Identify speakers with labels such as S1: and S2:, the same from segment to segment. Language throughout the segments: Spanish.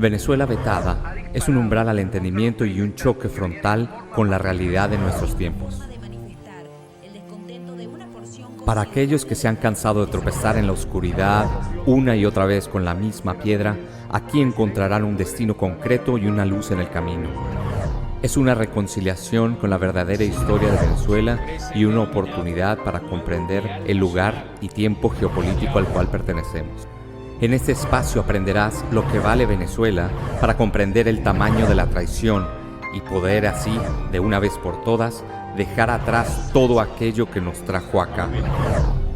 S1: Venezuela vetada es un umbral al entendimiento y un choque frontal con la realidad de nuestros tiempos. Para aquellos que se han cansado de tropezar en la oscuridad una y otra vez con la misma piedra, aquí encontrarán un destino concreto y una luz en el camino. Es una reconciliación con la verdadera historia de Venezuela y una oportunidad para comprender el lugar y tiempo geopolítico al cual pertenecemos. En este espacio aprenderás lo que vale Venezuela para comprender el tamaño de la traición y poder así, de una vez por todas, dejar atrás todo aquello que nos trajo acá.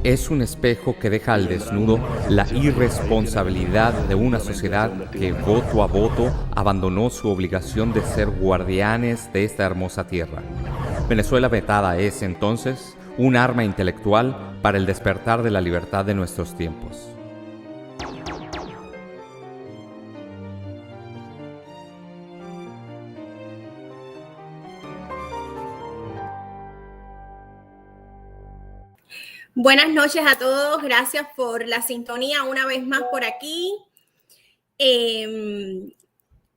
S1: Es un espejo que deja al desnudo la irresponsabilidad de una sociedad que voto a voto abandonó su obligación de ser guardianes de esta hermosa tierra. Venezuela vetada es, entonces, un arma intelectual para el despertar de la libertad de nuestros tiempos.
S2: Buenas noches a todos, gracias por la sintonía una vez más por aquí.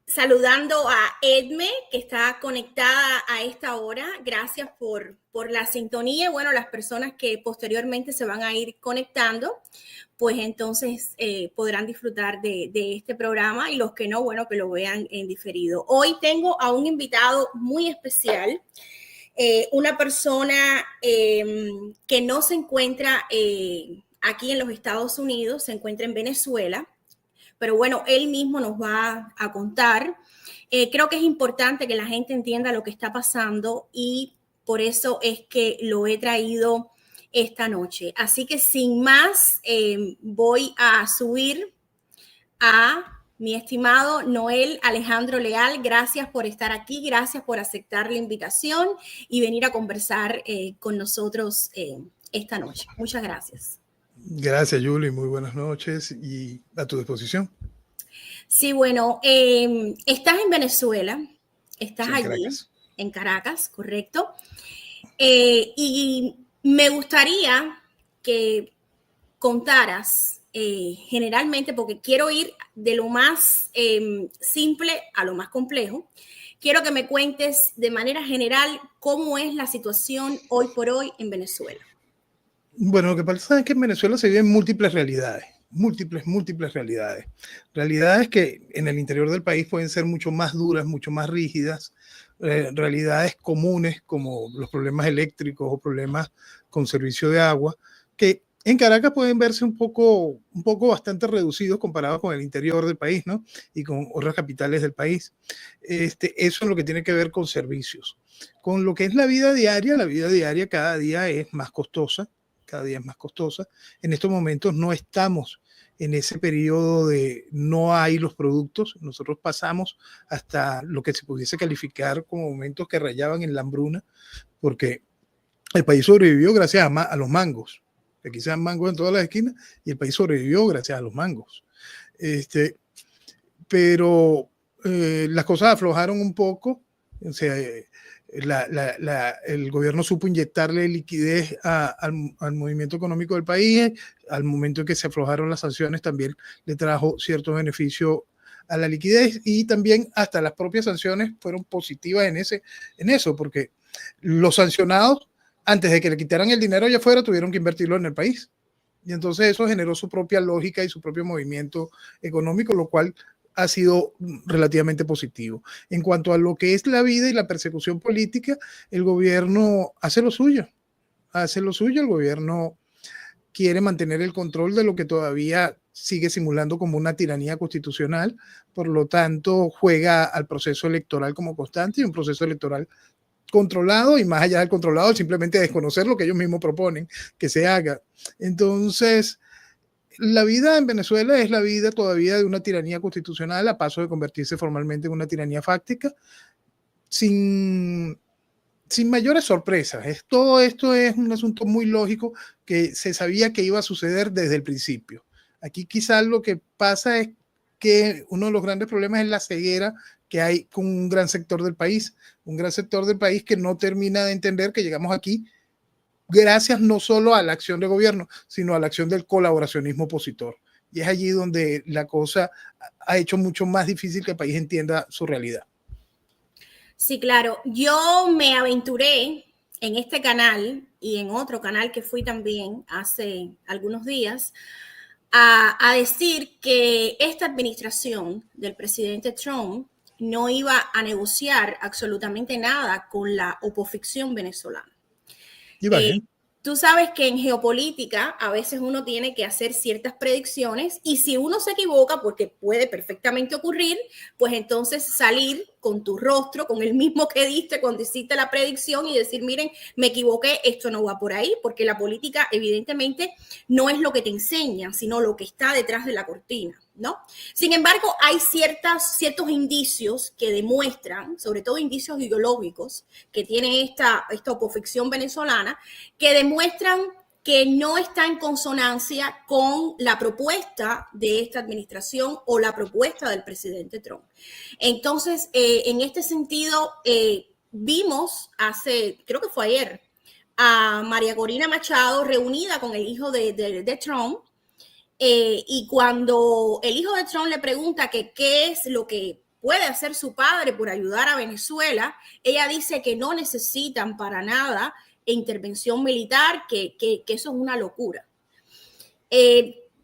S2: Saludando a Edme, que está conectada a esta hora. Gracias por la sintonía. Bueno, las personas que posteriormente se van a ir conectando, pues entonces podrán disfrutar de este programa, y los que no, bueno, que lo vean en diferido. Hoy tengo a un invitado muy especial. Una persona que no se encuentra aquí en los Estados Unidos, se encuentra en Venezuela, pero bueno, él mismo nos va a contar. Creo que es importante que la gente entienda lo que está pasando, y por eso es que lo he traído esta noche. Así que sin más, voy a subir a mi estimado Noel Alejandro Leal. Gracias por estar aquí, gracias por aceptar la invitación y venir a conversar con nosotros esta noche. Muchas gracias.
S3: Gracias, Julie. Muy buenas noches y a tu disposición.
S2: Sí, bueno, estás en Venezuela, estás allí,
S3: Caracas.
S2: En Caracas, correcto. Y me gustaría que contaras generalmente, porque quiero ir de lo más simple a lo más complejo. Quiero que me cuentes de manera general cómo es la situación hoy por hoy en Venezuela.
S3: Bueno, lo que pasa es que en Venezuela se viven múltiples realidades, múltiples realidades. Realidades que en el interior del país pueden ser mucho más duras, mucho más rígidas, realidades comunes como los problemas eléctricos o problemas con servicio de agua, que en Caracas pueden verse un poco bastante reducidos comparado con el interior del país, ¿no? Y con otras capitales del país. Eso es lo que tiene que ver con servicios. Con lo que es la vida diaria cada día es más costosa, cada día es más costosa. En estos momentos no estamos en ese periodo de no hay los productos. Nosotros pasamos hasta lo que se pudiese calificar como momentos que rayaban en la hambruna, porque el país sobrevivió gracias a los mangos. Aquí se dan mangos en todas las esquinas y el país sobrevivió gracias a los mangos. Pero las cosas aflojaron un poco. O sea, el gobierno supo inyectarle liquidez al movimiento económico del país. Al momento en que se aflojaron las sanciones, también le trajo cierto beneficio a la liquidez, y también hasta las propias sanciones fueron positivas en eso, porque los sancionados, antes de que le quitaran el dinero allá afuera, tuvieron que invertirlo en el país. Y entonces eso generó su propia lógica y su propio movimiento económico, lo cual ha sido relativamente positivo. En cuanto a lo que es la vida y la persecución política, el gobierno hace lo suyo. El gobierno quiere mantener el control de lo que todavía sigue simulando como una tiranía constitucional. Por lo tanto, juega al proceso electoral como constante, y un proceso electoral controlado, y más allá del controlado, simplemente desconocer lo que ellos mismos proponen que se haga. Entonces, la vida en Venezuela es la vida todavía de una tiranía constitucional a paso de convertirse formalmente en una tiranía fáctica, sin mayores sorpresas. Todo esto es un asunto muy lógico que se sabía que iba a suceder desde el principio. Aquí quizás lo que pasa es que uno de los grandes problemas es la ceguera que hay con un gran sector del país que no termina de entender que llegamos aquí gracias no solo a la acción de gobierno, sino a la acción del colaboracionismo opositor, Y es allí donde la cosa ha hecho mucho más difícil que el país entienda su realidad.
S2: Sí, claro. Yo me aventuré en este canal y en otro canal que fui también hace algunos días a decir que esta administración del presidente Trump no iba a negociar absolutamente nada con la oposición venezolana.
S3: Y va bien.
S2: Tú sabes que en geopolítica a veces uno tiene que hacer ciertas predicciones y si uno se equivoca, porque puede perfectamente ocurrir, pues entonces salir con tu rostro, con el mismo que diste cuando hiciste la predicción y decir, miren, me equivoqué, esto no va por ahí, porque la política evidentemente no es lo que te enseñan, sino lo que está detrás de la cortina, ¿no? Sin embargo, hay ciertos indicios que demuestran, sobre todo indicios ideológicos, que tiene esta oposición venezolana, que demuestran que no está en consonancia con la propuesta de esta administración o la propuesta del presidente Trump. Entonces, en este sentido, vimos creo que fue ayer, a María Corina Machado reunida con el hijo de Trump, y cuando el hijo de Trump le pregunta que qué es lo que puede hacer su padre por ayudar a Venezuela, ella dice que no necesitan para nada intervención militar, que eso es una locura.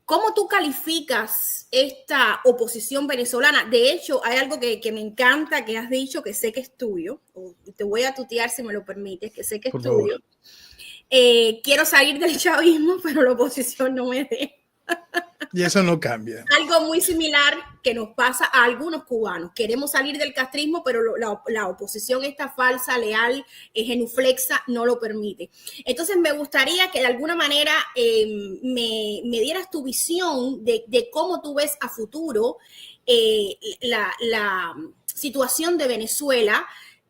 S2: ¿Cómo tú calificas esta oposición venezolana? De hecho, hay algo que me encanta que has dicho, que sé que es tuyo, o te voy a tutear si me lo permites, que sé que es tuyo. Quiero salir del chavismo, pero la oposición no me deja.
S3: Y eso no cambia.
S2: Algo muy similar que nos pasa a algunos cubanos. Queremos salir del castrismo, pero la oposición esta falsa, leal, genuflexa, no lo permite. Entonces me gustaría que de alguna manera me dieras tu visión de cómo tú ves a futuro la situación de Venezuela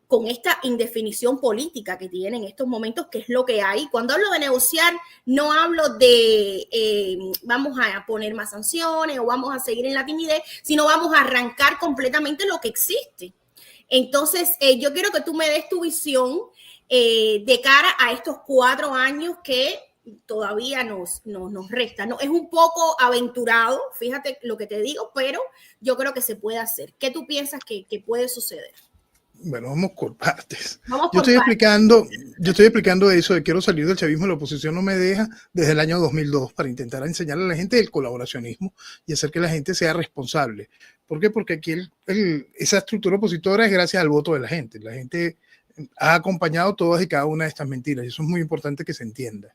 S2: con esta indefinición política que tiene en estos momentos, que es lo que hay. Cuando hablo de negociar, no hablo de vamos a poner más sanciones o vamos a seguir en la timidez, sino vamos a arrancar completamente lo que existe. Entonces, yo quiero que tú me des tu visión de cara a estos 4 años que todavía nos resta, ¿no? Es un poco aventurado, fíjate lo que te digo, pero yo creo que se puede hacer. ¿Qué tú piensas que puede suceder?
S3: Bueno, vamos por partes. Yo estoy explicando eso de quiero salir del chavismo y la oposición no me deja desde el año 2002 para intentar enseñarle a la gente el colaboracionismo y hacer que la gente sea responsable. ¿Por qué? Porque aquí esa estructura opositora es gracias al voto de la gente. La gente ha acompañado todas y cada una de estas mentiras y eso es muy importante que se entienda.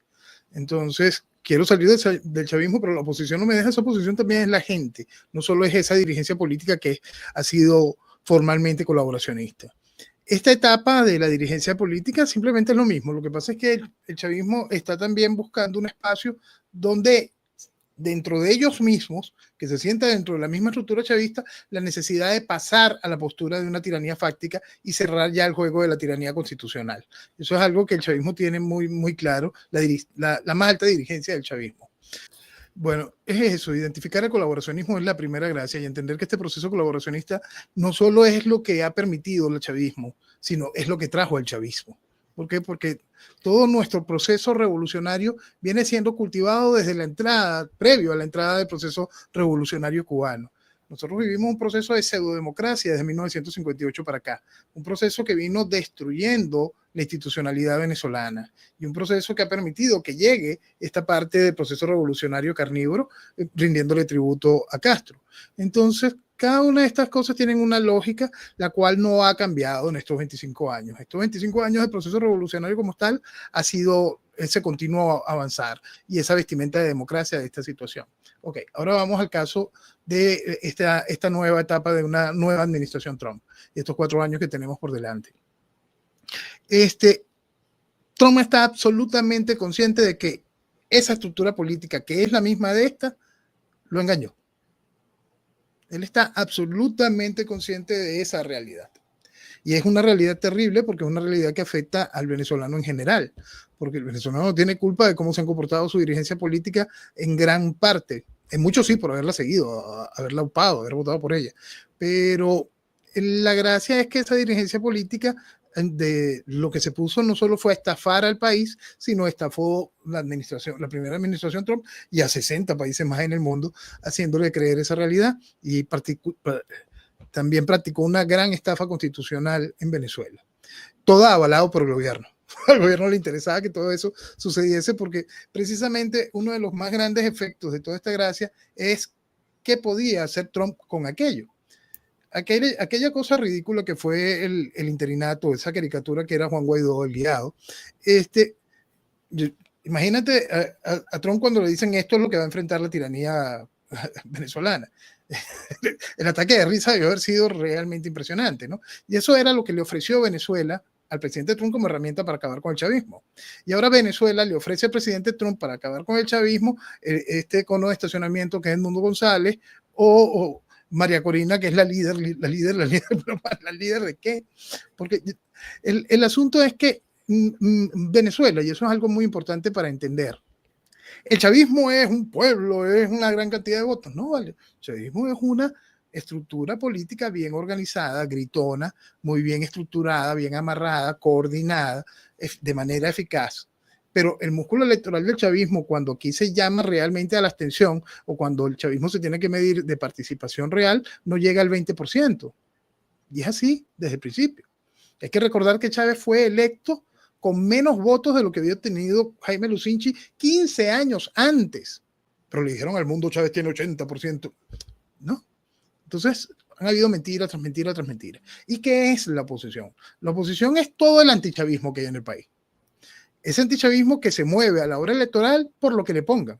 S3: Entonces, quiero salir del chavismo, pero la oposición no me deja. Esa oposición también es la gente, no solo es esa dirigencia política que ha sido formalmente colaboracionista. Esta etapa de la dirigencia política simplemente es lo mismo. Lo que pasa es que el chavismo está también buscando un espacio donde dentro de ellos mismos, que se sienta dentro de la misma estructura chavista, la necesidad de pasar a la postura de una tiranía fáctica y cerrar ya el juego de la tiranía constitucional. Eso es algo que el chavismo tiene muy, muy claro, la más alta dirigencia del chavismo. Bueno, es eso, identificar el colaboracionismo es la primera gracia y entender que este proceso colaboracionista no solo es lo que ha permitido el chavismo, sino es lo que trajo el chavismo. ¿Por qué? Porque todo nuestro proceso revolucionario viene siendo cultivado desde la entrada, previo a la entrada del proceso revolucionario cubano. Nosotros vivimos un proceso de pseudodemocracia desde 1958 para acá, un proceso que vino destruyendo la institucionalidad venezolana y un proceso que ha permitido que llegue esta parte del proceso revolucionario carnívoro rindiéndole tributo a Castro. Entonces, cada una de estas cosas tienen una lógica, la cual no ha cambiado en estos 25 años. Estos 25 años del proceso revolucionario como tal ha sido ese continuo avanzar y esa vestimenta de democracia de esta situación. Ok, ahora vamos al caso de esta nueva etapa de una nueva administración Trump y estos 4 años que tenemos por delante. Trump está absolutamente consciente de que esa estructura política, que es la misma de esta, lo engañó. Él está absolutamente consciente de esa realidad. Y es una realidad terrible porque es una realidad que afecta al venezolano en general, porque el venezolano no tiene culpa de cómo se han comportado su dirigencia política en gran parte. En muchos sí, por haberla seguido, haberla upado, haber votado por ella. Pero la gracia es que esa dirigencia política de lo que se puso no solo fue a estafar al país, sino estafó la primera administración Trump y a 60 países más en el mundo, haciéndole creer esa realidad, y también practicó una gran estafa constitucional en Venezuela. Todo avalado por el gobierno. Al gobierno le interesaba que todo eso sucediese porque precisamente uno de los más grandes efectos de toda esta gracia es qué podía hacer Trump con aquello. Aquella cosa ridícula que fue el interinato, esa caricatura que era Juan Guaidó, el guiado. Imagínate a Trump cuando le dicen esto es lo que va a enfrentar la tiranía venezolana. El ataque de risa debió haber sido realmente impresionante, ¿no? Y eso era lo que le ofreció Venezuela al presidente Trump como herramienta para acabar con el chavismo. Y ahora Venezuela le ofrece al presidente Trump para acabar con el chavismo este cono de estacionamiento que es Edmundo González o María Corina, que es la líder ¿de qué? Porque el asunto es que Venezuela, y eso es algo muy importante para entender, el chavismo es un pueblo, es una gran cantidad de votos. No, vale. El chavismo es una estructura política bien organizada, gritona, muy bien estructurada, bien amarrada, coordinada, de manera eficaz. Pero el músculo electoral del chavismo, cuando aquí se llama realmente a la abstención o cuando el chavismo se tiene que medir de participación real, no llega al 20%. Y es así desde el principio. Hay que recordar que Chávez fue electo con menos votos de lo que había tenido Jaime Lucinchi 15 años antes. Pero le dijeron al mundo, Chávez tiene 80%. ¿No? Entonces, han habido mentira tras mentira tras mentira. ¿Y qué es la oposición? La oposición es todo el antichavismo que hay en el país. Ese antichavismo que se mueve a la hora electoral por lo que le pongan.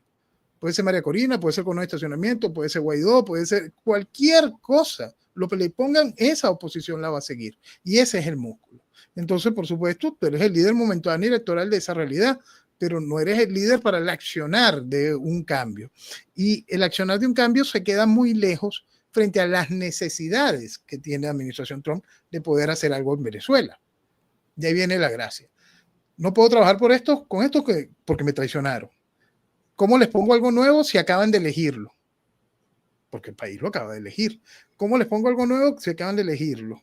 S3: Puede ser María Corina, puede ser cono de estacionamiento, puede ser Guaidó, puede ser cualquier cosa. Lo que le pongan, esa oposición la va a seguir. Y ese es el músculo. Entonces, por supuesto, tú eres el líder momentáneo electoral de esa realidad, pero no eres el líder para el accionar de un cambio. Y el accionar de un cambio se queda muy lejos frente a las necesidades que tiene la administración Trump de poder hacer algo en Venezuela. De ahí viene la gracia. No puedo trabajar con esto porque me traicionaron. ¿Cómo les pongo algo nuevo si acaban de elegirlo? Porque el país lo acaba de elegir. ¿Cómo les pongo algo nuevo si acaban de elegirlo?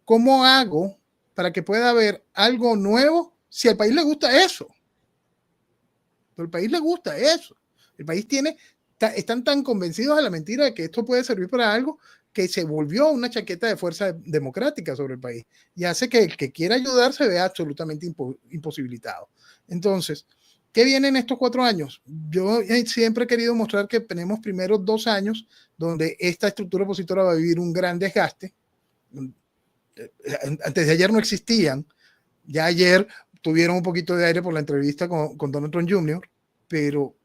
S3: ¿Cómo hago para que pueda haber algo nuevo si al país le gusta eso? Pero al país le gusta eso. El país están tan convencidos de la mentira de que esto puede servir para algo que se volvió una chaqueta de fuerza democrática sobre el país y hace que el que quiera ayudar se vea absolutamente imposibilitado. Entonces, ¿qué viene en estos 4 años? Yo siempre he querido mostrar que tenemos primero 2 años donde esta estructura opositora va a vivir un gran desgaste. Antes de ayer no existían, ya ayer tuvieron un poquito de aire por la entrevista con Donald Trump Jr., pero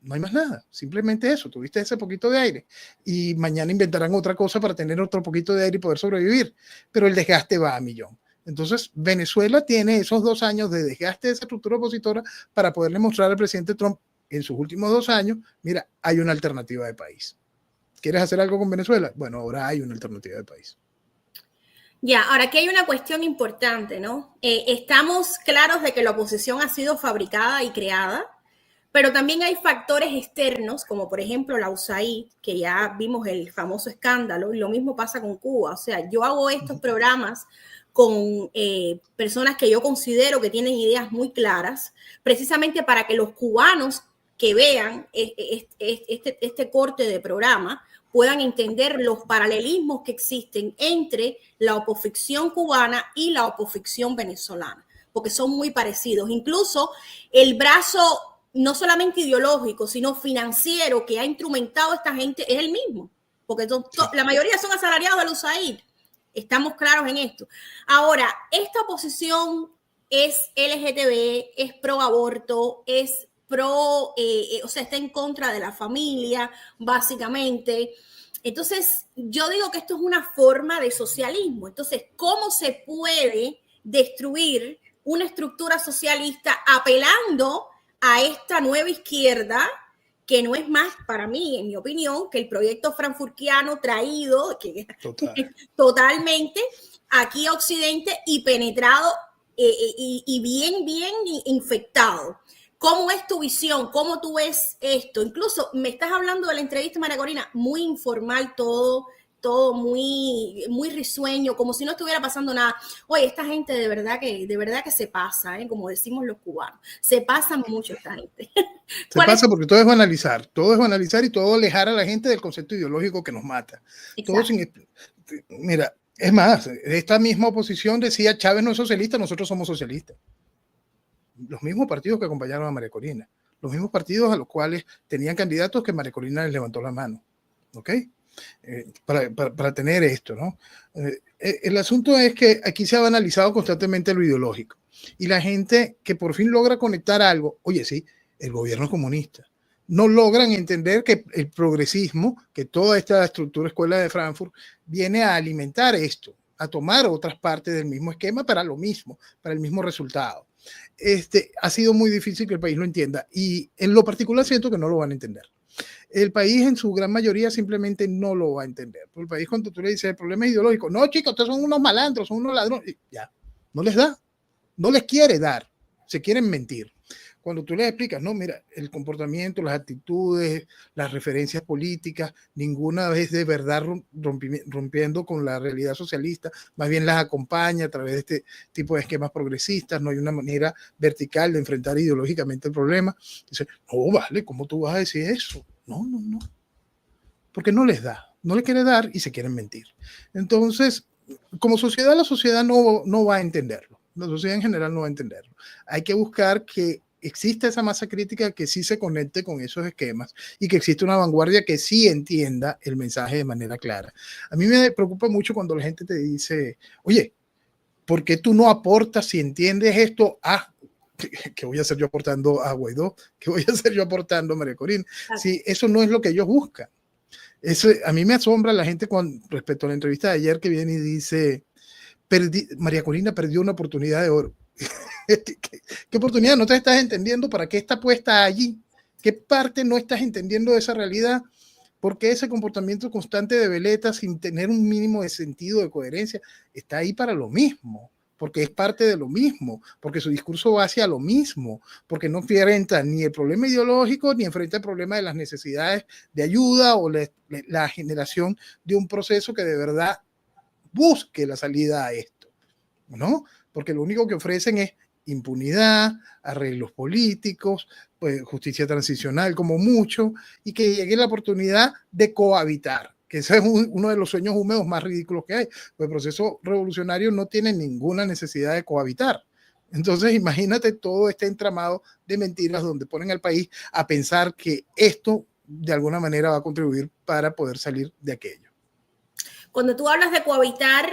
S3: no hay más nada, simplemente eso, tuviste ese poquito de aire y mañana inventarán otra cosa para tener otro poquito de aire y poder sobrevivir, pero el desgaste va a millón. Entonces, Venezuela tiene esos 2 años de desgaste de esa estructura opositora para poderle mostrar al presidente Trump en sus últimos 2 años, mira, hay una alternativa de país. ¿Quieres hacer algo con Venezuela? Bueno, ahora hay una alternativa de país.
S2: Ya, ahora aquí hay una cuestión importante, ¿no? Estamos claros de que la oposición ha sido fabricada y creada, pero también hay factores externos, como por ejemplo la USAID, que ya vimos el famoso escándalo, y lo mismo pasa con Cuba. O sea, yo hago estos programas con personas que yo considero que tienen ideas muy claras, precisamente para que los cubanos que vean este corte de programa puedan entender los paralelismos que existen entre la oposición cubana y la oposición venezolana, porque son muy parecidos. Incluso el brazo no solamente ideológico, sino financiero que ha instrumentado a esta gente es el mismo, porque la mayoría son asalariados del USAID. Estamos claros en esto. Ahora, esta oposición es LGTB, es pro aborto, es pro, o sea, está en contra de la familia, básicamente. Entonces, yo digo que esto es una forma de socialismo. Entonces, ¿cómo se puede destruir una estructura socialista apelando a esta nueva izquierda, que no es más, para mí, en mi opinión, que el proyecto frankfurtiano traído totalmente aquí a Occidente y penetrado y bien infectado? ¿Cómo es tu visión? ¿Cómo tú ves esto? Incluso me estás hablando de la entrevista, María Corina, muy informal todo, todo muy, muy risueño, como si no estuviera pasando nada. Oye, esta gente de verdad que se pasa, ¿eh? Como decimos los cubanos, se pasan mucho esta gente.
S3: Se pasa porque todo es banalizar y todo alejar a la gente del concepto ideológico que nos mata. Todo sin, mira, es más, esta misma oposición decía Chávez no es socialista, nosotros somos socialistas. Los mismos partidos que acompañaron a María Corina, los mismos partidos a los cuales tenían candidatos que María Corina les levantó la mano. ¿Ok? Para tener esto, ¿no? El asunto es que aquí se ha banalizado constantemente lo ideológico y la gente que por fin logra conectar algo, oye, sí, el gobierno es comunista, no logran entender que el progresismo, que toda esta estructura escuela de Frankfurt viene a alimentar esto, a tomar otras partes del mismo esquema para lo mismo, para el mismo resultado. Ha sido muy difícil que el país lo entienda y en lo particular siento que no lo van a entender. El país en su gran mayoría simplemente no lo va a entender. Por el país, cuando tú le dices el problema es ideológico, no chicos, ustedes son unos malandros, son unos ladrones, ya, no les da, no les quiere dar, se quieren mentir. Cuando tú les explicas, no, mira, el comportamiento, las actitudes, las referencias políticas, ninguna es de verdad rompiendo con la realidad socialista, más bien las acompaña a través de este tipo de esquemas progresistas, no hay una manera vertical de enfrentar ideológicamente el problema. Dice, no, vale, ¿cómo tú vas a decir eso? No, porque no les da, no les quiere dar y se quieren mentir. Entonces, como sociedad, la sociedad no va a entenderlo, la sociedad en general no va a entenderlo. Hay que buscar que existe esa masa crítica que sí se conecte con esos esquemas y que existe una vanguardia que sí entienda el mensaje de manera clara. A mí me preocupa mucho cuando la gente te dice, oye, ¿por qué tú no aportas si entiendes esto? ¿Qué voy a hacer yo aportando a Guaidó? ¿Qué voy a hacer yo aportando a María Corina? Si eso no es lo que ellos buscan. Eso, a mí me asombra la gente con respecto a la entrevista de ayer que viene y dice, María Corina perdió una oportunidad de oro. ¿Qué oportunidad? ¿No te estás entendiendo para qué está puesta allí? ¿Qué parte no estás entendiendo de esa realidad? ¿Por qué ese comportamiento constante de veleta sin tener un mínimo de sentido, de coherencia? Está ahí para lo mismo, porque es parte de lo mismo, porque su discurso va hacia lo mismo, porque no enfrenta ni el problema ideológico, ni enfrenta el problema de las necesidades de ayuda o la generación de un proceso que de verdad busque la salida a esto, ¿no? Porque lo único que ofrecen es impunidad, arreglos políticos, pues justicia transicional como mucho, y que llegue la oportunidad de cohabitar, que ese es uno de los sueños húmedos más ridículos que hay. Pues el proceso revolucionario no tiene ninguna necesidad de cohabitar. Entonces imagínate todo este entramado de mentiras donde ponen al país a pensar que esto de alguna manera va a contribuir para poder salir de aquello.
S2: Cuando tú hablas de cohabitar,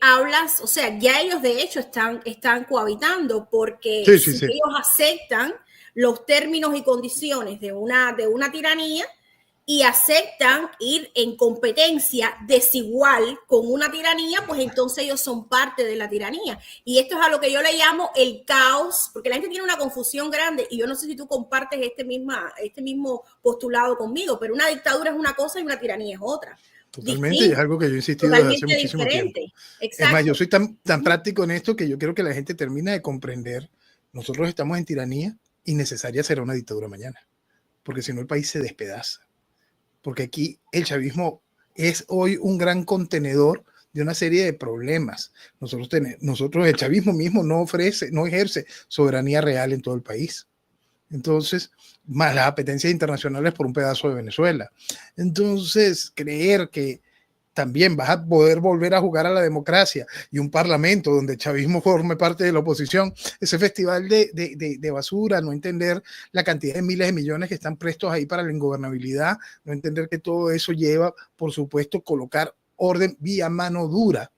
S2: hablas, o sea, ya ellos de hecho están cohabitando porque si ellos aceptan los términos y condiciones de una tiranía y aceptan ir en competencia desigual con una tiranía, pues entonces ellos son parte de la tiranía. Y esto es a lo que yo le llamo el caos, porque la gente tiene una confusión grande y yo no sé si tú compartes este mismo postulado conmigo, pero una dictadura es una cosa y una tiranía es otra.
S3: Totalmente, y es algo que yo he insistido desde hace muchísimo tiempo.
S2: Exacto.
S3: Es más, yo soy tan práctico en esto que yo quiero que la gente termine de comprender. Nosotros estamos en tiranía y necesaria será una dictadura mañana, porque si no el país se despedaza. Porque aquí el chavismo es hoy un gran contenedor de una serie de problemas. Nosotros el chavismo mismo no ejerce soberanía real en todo el país. Entonces, más las apetencias internacionales por un pedazo de Venezuela. Entonces, creer que también vas a poder volver a jugar a la democracia y un parlamento donde el chavismo forme parte de la oposición, ese festival de basura, no entender la cantidad de miles de millones que están prestos ahí para la ingobernabilidad, no entender que todo eso lleva, por supuesto, colocar orden vía mano dura.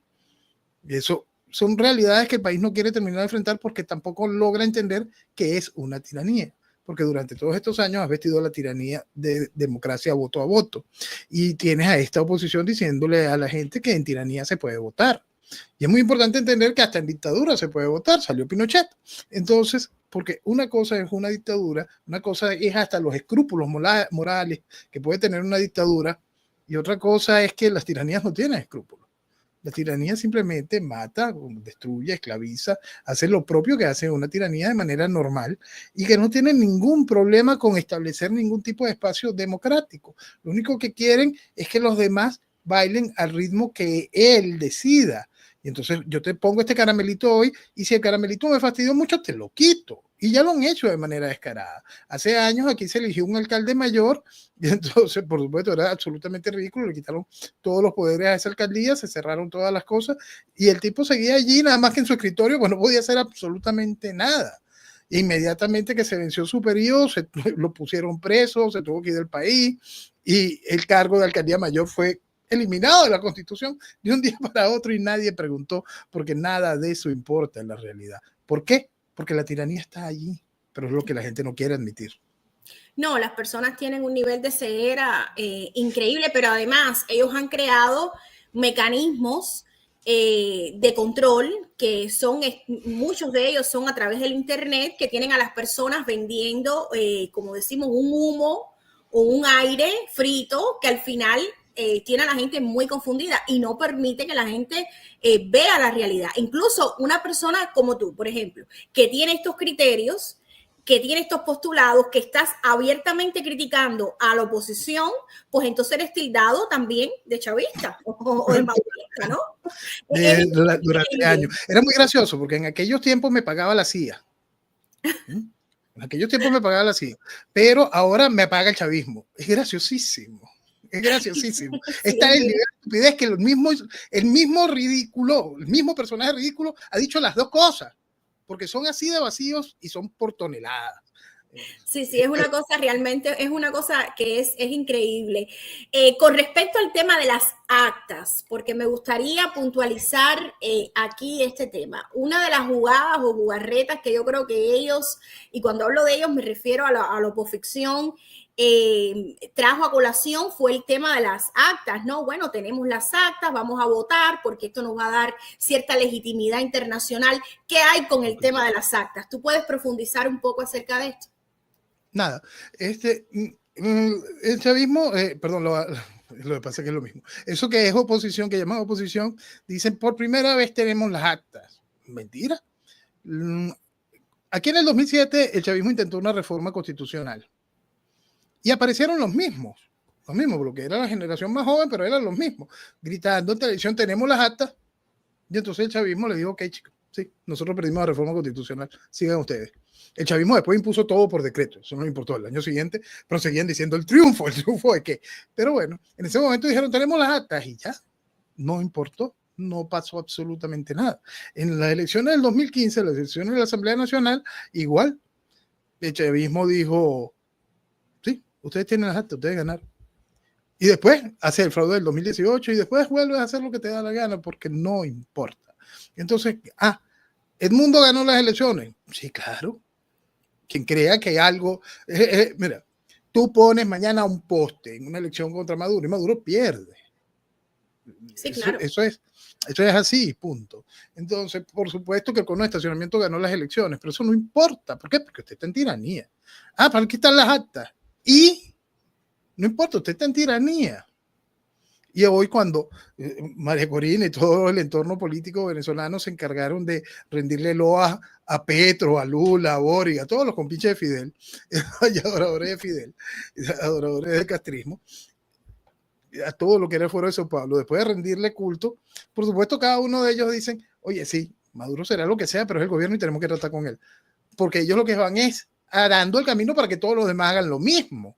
S3: Y eso son realidades que el país no quiere terminar de enfrentar porque tampoco logra entender que es una tiranía. Porque durante todos estos años has vestido la tiranía de democracia voto a voto. Y tienes a esta oposición diciéndole a la gente que en tiranía se puede votar. Y es muy importante entender que hasta en dictadura se puede votar, salió Pinochet. Entonces, porque una cosa es una dictadura, una cosa es hasta los escrúpulos morales que puede tener una dictadura, y otra cosa es que las tiranías no tienen escrúpulos. La tiranía simplemente mata, destruye, esclaviza, hace lo propio que hace una tiranía de manera normal y que no tiene ningún problema con establecer ningún tipo de espacio democrático. Lo único que quieren es que los demás bailen al ritmo que él decida. Y entonces yo te pongo este caramelito hoy y si el caramelito me fastidió mucho, te lo quito. Y ya lo han hecho de manera descarada. Hace años aquí se eligió un alcalde mayor y entonces, por supuesto, era absolutamente ridículo. Le quitaron todos los poderes a esa alcaldía, se cerraron todas las cosas y el tipo seguía allí, nada más que en su escritorio, pues no podía hacer absolutamente nada. Inmediatamente que se venció su periodo, lo pusieron preso, se tuvo que ir del país y el cargo de alcaldía mayor fue eliminado de la Constitución de un día para otro y nadie preguntó porque nada de eso importa en la realidad. ¿Por qué? Porque la tiranía está allí, pero es lo que la gente no quiere admitir.
S2: No, las personas tienen un nivel de ceguera increíble, pero además ellos han creado mecanismos de control que son, muchos de ellos son a través del internet, que tienen a las personas vendiendo, como decimos, un humo o un aire frito que al final tiene a la gente muy confundida y no permite que la gente vea la realidad. Incluso una persona como tú, por ejemplo, que tiene estos criterios, que tiene estos postulados, que estás abiertamente criticando a la oposición, pues entonces eres tildado también de chavista o de maurista, ¿no?
S3: Durante años. Era muy gracioso porque en aquellos tiempos me pagaba la CIA. En aquellos tiempos me pagaba la CIA, pero ahora me paga el chavismo. Es graciosísimo. Es graciosísimo. Sí. Está el nivel de estupidez que el mismo ridículo, el mismo personaje ridículo ha dicho las dos cosas, porque son así de vacíos y son por toneladas.
S2: Sí, sí, es una cosa realmente, es una cosa que es increíble. Con respecto al tema de las actas, porque me gustaría puntualizar aquí este tema. Una de las jugadas o jugarretas que yo creo que ellos, y cuando hablo de ellos me refiero a la oposición, trajo a colación fue el tema de las actas, ¿no? Bueno, tenemos las actas, vamos a votar porque esto nos va a dar cierta legitimidad internacional. ¿Qué hay con el tema de las actas? ¿Tú puedes profundizar un poco acerca de esto?
S3: Nada, el chavismo, perdón, lo que pasa es que es lo mismo. Eso que es oposición, que llaman oposición, dicen por primera vez tenemos las actas. Mentira. Aquí en el 2007 el chavismo intentó una reforma constitucional y aparecieron los mismos, porque era la generación más joven, pero eran los mismos, gritando en televisión tenemos las actas. Y entonces el chavismo le dijo, ok, chicos, sí, nosotros perdimos la reforma constitucional, sigan ustedes. El chavismo después impuso todo por decreto, eso no importó. El año siguiente proseguían diciendo el triunfo de qué. Pero bueno, en ese momento dijeron tenemos las actas y ya, no importó, no pasó absolutamente nada. En las elecciones del 2015, las elecciones de la Asamblea Nacional, igual, el chavismo dijo, sí, ustedes tienen las actas, ustedes ganaron. Y después hace el fraude del 2018 y después vuelves a hacer lo que te da la gana porque no importa. Entonces, Edmundo ganó las elecciones. Sí, claro. Quien crea que algo... mira, tú pones mañana un poste en una elección contra Maduro y Maduro pierde.
S2: Sí, claro.
S3: Eso es así, punto. Entonces, por supuesto que el cono de estacionamiento ganó las elecciones, pero eso no importa. ¿Por qué? Porque usted está en tiranía. ¿Para qué están las actas? Y no importa, usted está en tiranía. Y hoy cuando María Corina y todo el entorno político venezolano se encargaron de rendirle loa a Petro, a Lula, a Boric, a todos los compinches de Fidel, y adoradores de Fidel, adoradores del castrismo, a todo lo que era el Foro de Sao Paulo, después de rendirle culto, por supuesto cada uno de ellos dicen, oye, sí, Maduro será lo que sea, pero es el gobierno y tenemos que tratar con él. Porque ellos lo que van es dando el camino para que todos los demás hagan lo mismo.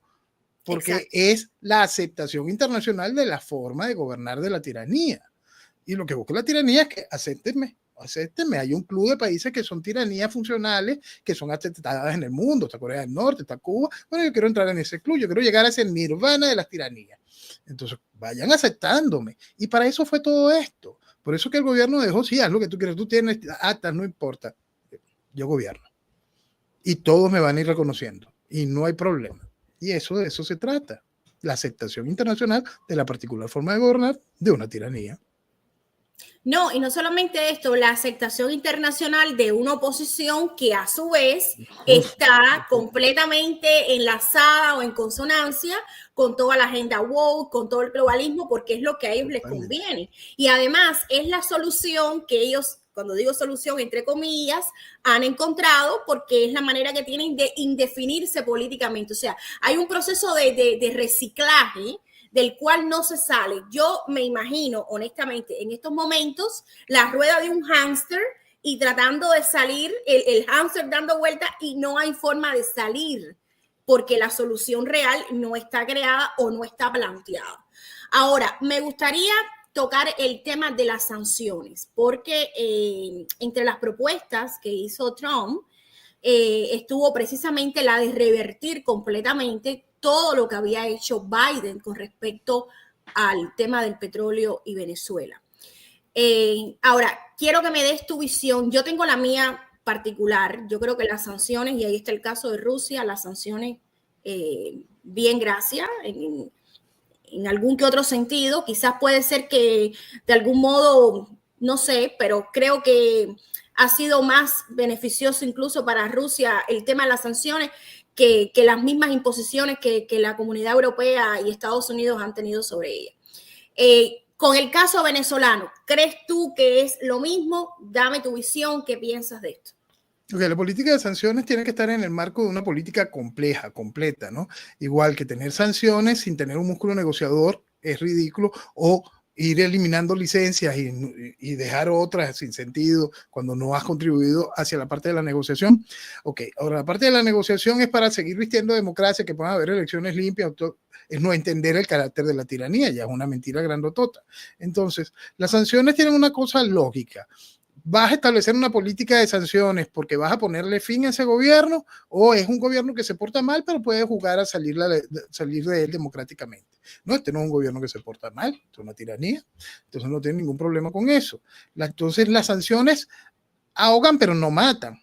S3: Porque exacto, es la aceptación internacional de la forma de gobernar de la tiranía. Y lo que busca la tiranía es que acéptenme. Hay un club de países que son tiranías funcionales, que son aceptadas en el mundo. Está Corea del Norte, está Cuba. Bueno, yo quiero entrar en ese club, yo quiero llegar a ese nirvana de las tiranías. Entonces, vayan aceptándome. Y para eso fue todo esto. Por eso que el gobierno dejó, sí, haz lo que tú quieras, tú tienes actas, no importa. Yo gobierno. Y todos me van a ir reconociendo. Y no hay problema. Y de eso se trata, la aceptación internacional de la particular forma de gobernar de una tiranía.
S2: No, y no solamente esto, la aceptación internacional de una oposición que a su vez está completamente enlazada o en consonancia con toda la agenda woke, con todo el globalismo, porque es lo que a ellos les conviene. Y además es la solución que ellos, cuando digo solución, entre comillas, han encontrado porque es la manera que tienen de indefinirse políticamente. O sea, hay un proceso de reciclaje del cual no se sale. Yo me imagino, honestamente, en estos momentos, la rueda de un hámster y tratando de salir, el hámster dando vueltas y no hay forma de salir porque la solución real no está creada o no está planteada. Ahora, me gustaría tocar el tema de las sanciones, porque entre las propuestas que hizo Trump estuvo precisamente la de revertir completamente todo lo que había hecho Biden con respecto al tema del petróleo y Venezuela. Ahora, quiero que me des tu visión. Yo tengo la mía particular. Yo creo que las sanciones, y ahí está el caso de Rusia, las sanciones, bien, gracias, en algún que otro sentido. Quizás puede ser que de algún modo, no sé, pero creo que ha sido más beneficioso incluso para Rusia el tema de las sanciones que las mismas imposiciones que la Comunidad Europea y Estados Unidos han tenido sobre ella. Con el caso venezolano, ¿crees tú que es lo mismo? Dame tu visión, ¿qué piensas de esto?
S3: Okay, la política de sanciones tiene que estar en el marco de una política compleja, completa, ¿no? Igual que tener sanciones sin tener un músculo negociador es ridículo, o ir eliminando licencias y dejar otras sin sentido cuando no has contribuido hacia la parte de la negociación. Ok, ahora la parte de la negociación es para seguir vistiendo democracia, que puedan haber elecciones limpias, es no entender el carácter de la tiranía, ya es una mentira grandotota. Entonces, las sanciones tienen una cosa lógica. ¿Vas a establecer una política de sanciones porque vas a ponerle fin a ese gobierno, o es un gobierno que se porta mal pero puede jugar a salir de él democráticamente? No, este no es un gobierno que se porta mal, es una tiranía, entonces no tiene ningún problema con eso. Entonces las sanciones ahogan pero no matan.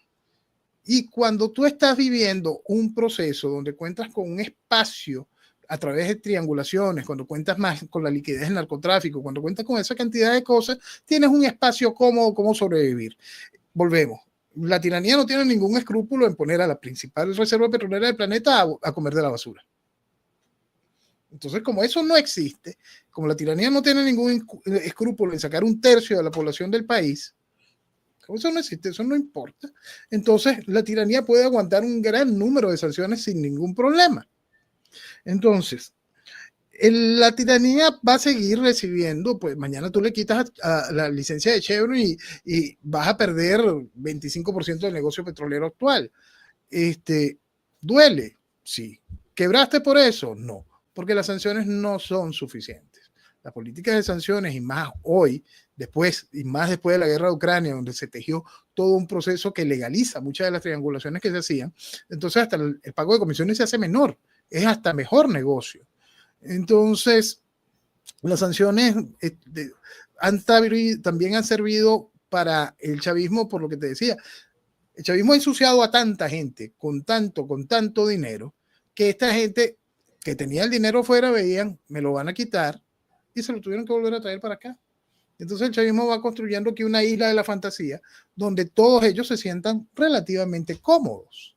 S3: Y cuando tú estás viviendo un proceso donde cuentas con un espacio a través de triangulaciones, cuando cuentas más con la liquidez del narcotráfico, cuando cuentas con esa cantidad de cosas, tienes un espacio cómodo como sobrevivir. Volvemos. La tiranía no tiene ningún escrúpulo en poner a la principal reserva petrolera del planeta a comer de la basura. Entonces, como eso no existe, como la tiranía no tiene ningún escrúpulo en sacar 1/3 de la población del país, como eso no existe, eso no importa, entonces la tiranía puede aguantar un gran número de sanciones sin ningún problema. Entonces, la tiranía va a seguir recibiendo, pues mañana tú le quitas a la licencia de Chevron y vas a perder 25% del negocio petrolero actual. ¿Duele? Sí. ¿Quebraste por eso? No, porque las sanciones no son suficientes. Las políticas de sanciones, y más hoy, después de la guerra de Ucrania, donde se tejió todo un proceso que legaliza muchas de las triangulaciones que se hacían, entonces hasta el pago de comisiones se hace menor, es hasta mejor negocio. Entonces, las sanciones también han servido para el chavismo, por lo que te decía. El chavismo ha ensuciado a tanta gente con tanto dinero, que esta gente que tenía el dinero fuera veían, me lo van a quitar, y se lo tuvieron que volver a traer para acá. Entonces el chavismo va construyendo aquí una isla de la fantasía donde todos ellos se sientan relativamente cómodos.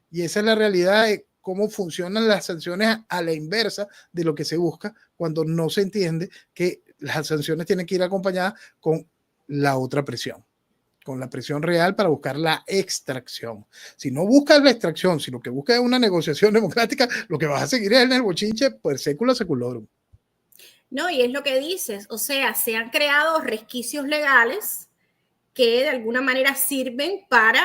S3: Y esa es la realidad de cómo funcionan las sanciones a la inversa de lo que se busca cuando no se entiende que las sanciones tienen que ir acompañadas con la otra presión, con la presión real para buscar la extracción. Si no buscas la extracción, si lo que buscas es una negociación democrática, lo que vas a seguir es en el bochinche per secula seculorum.
S2: No, y es lo que dices, o sea, se han creado resquicios legales que de alguna manera sirven para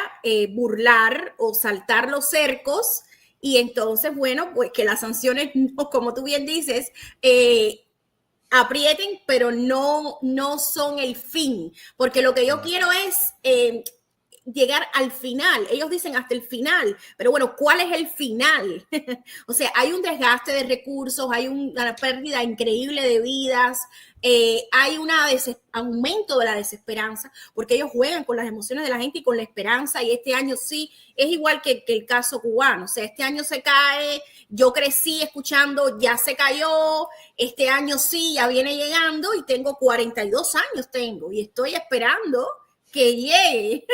S2: burlar o saltar los cercos, y entonces, bueno, pues que las sanciones, como tú bien dices, aprieten, pero no son el fin, porque lo que yo quiero es llegar al final. Ellos dicen hasta el final, pero bueno, ¿cuál es el final? O sea, hay un desgaste de recursos, hay una pérdida increíble de vidas, hay un aumento de la desesperanza, porque ellos juegan con las emociones de la gente y con la esperanza, y este año sí, es igual que el caso cubano. O sea, este año se cae, yo crecí escuchando, ya se cayó, este año sí, ya viene llegando, y tengo 42 años y estoy esperando que llegue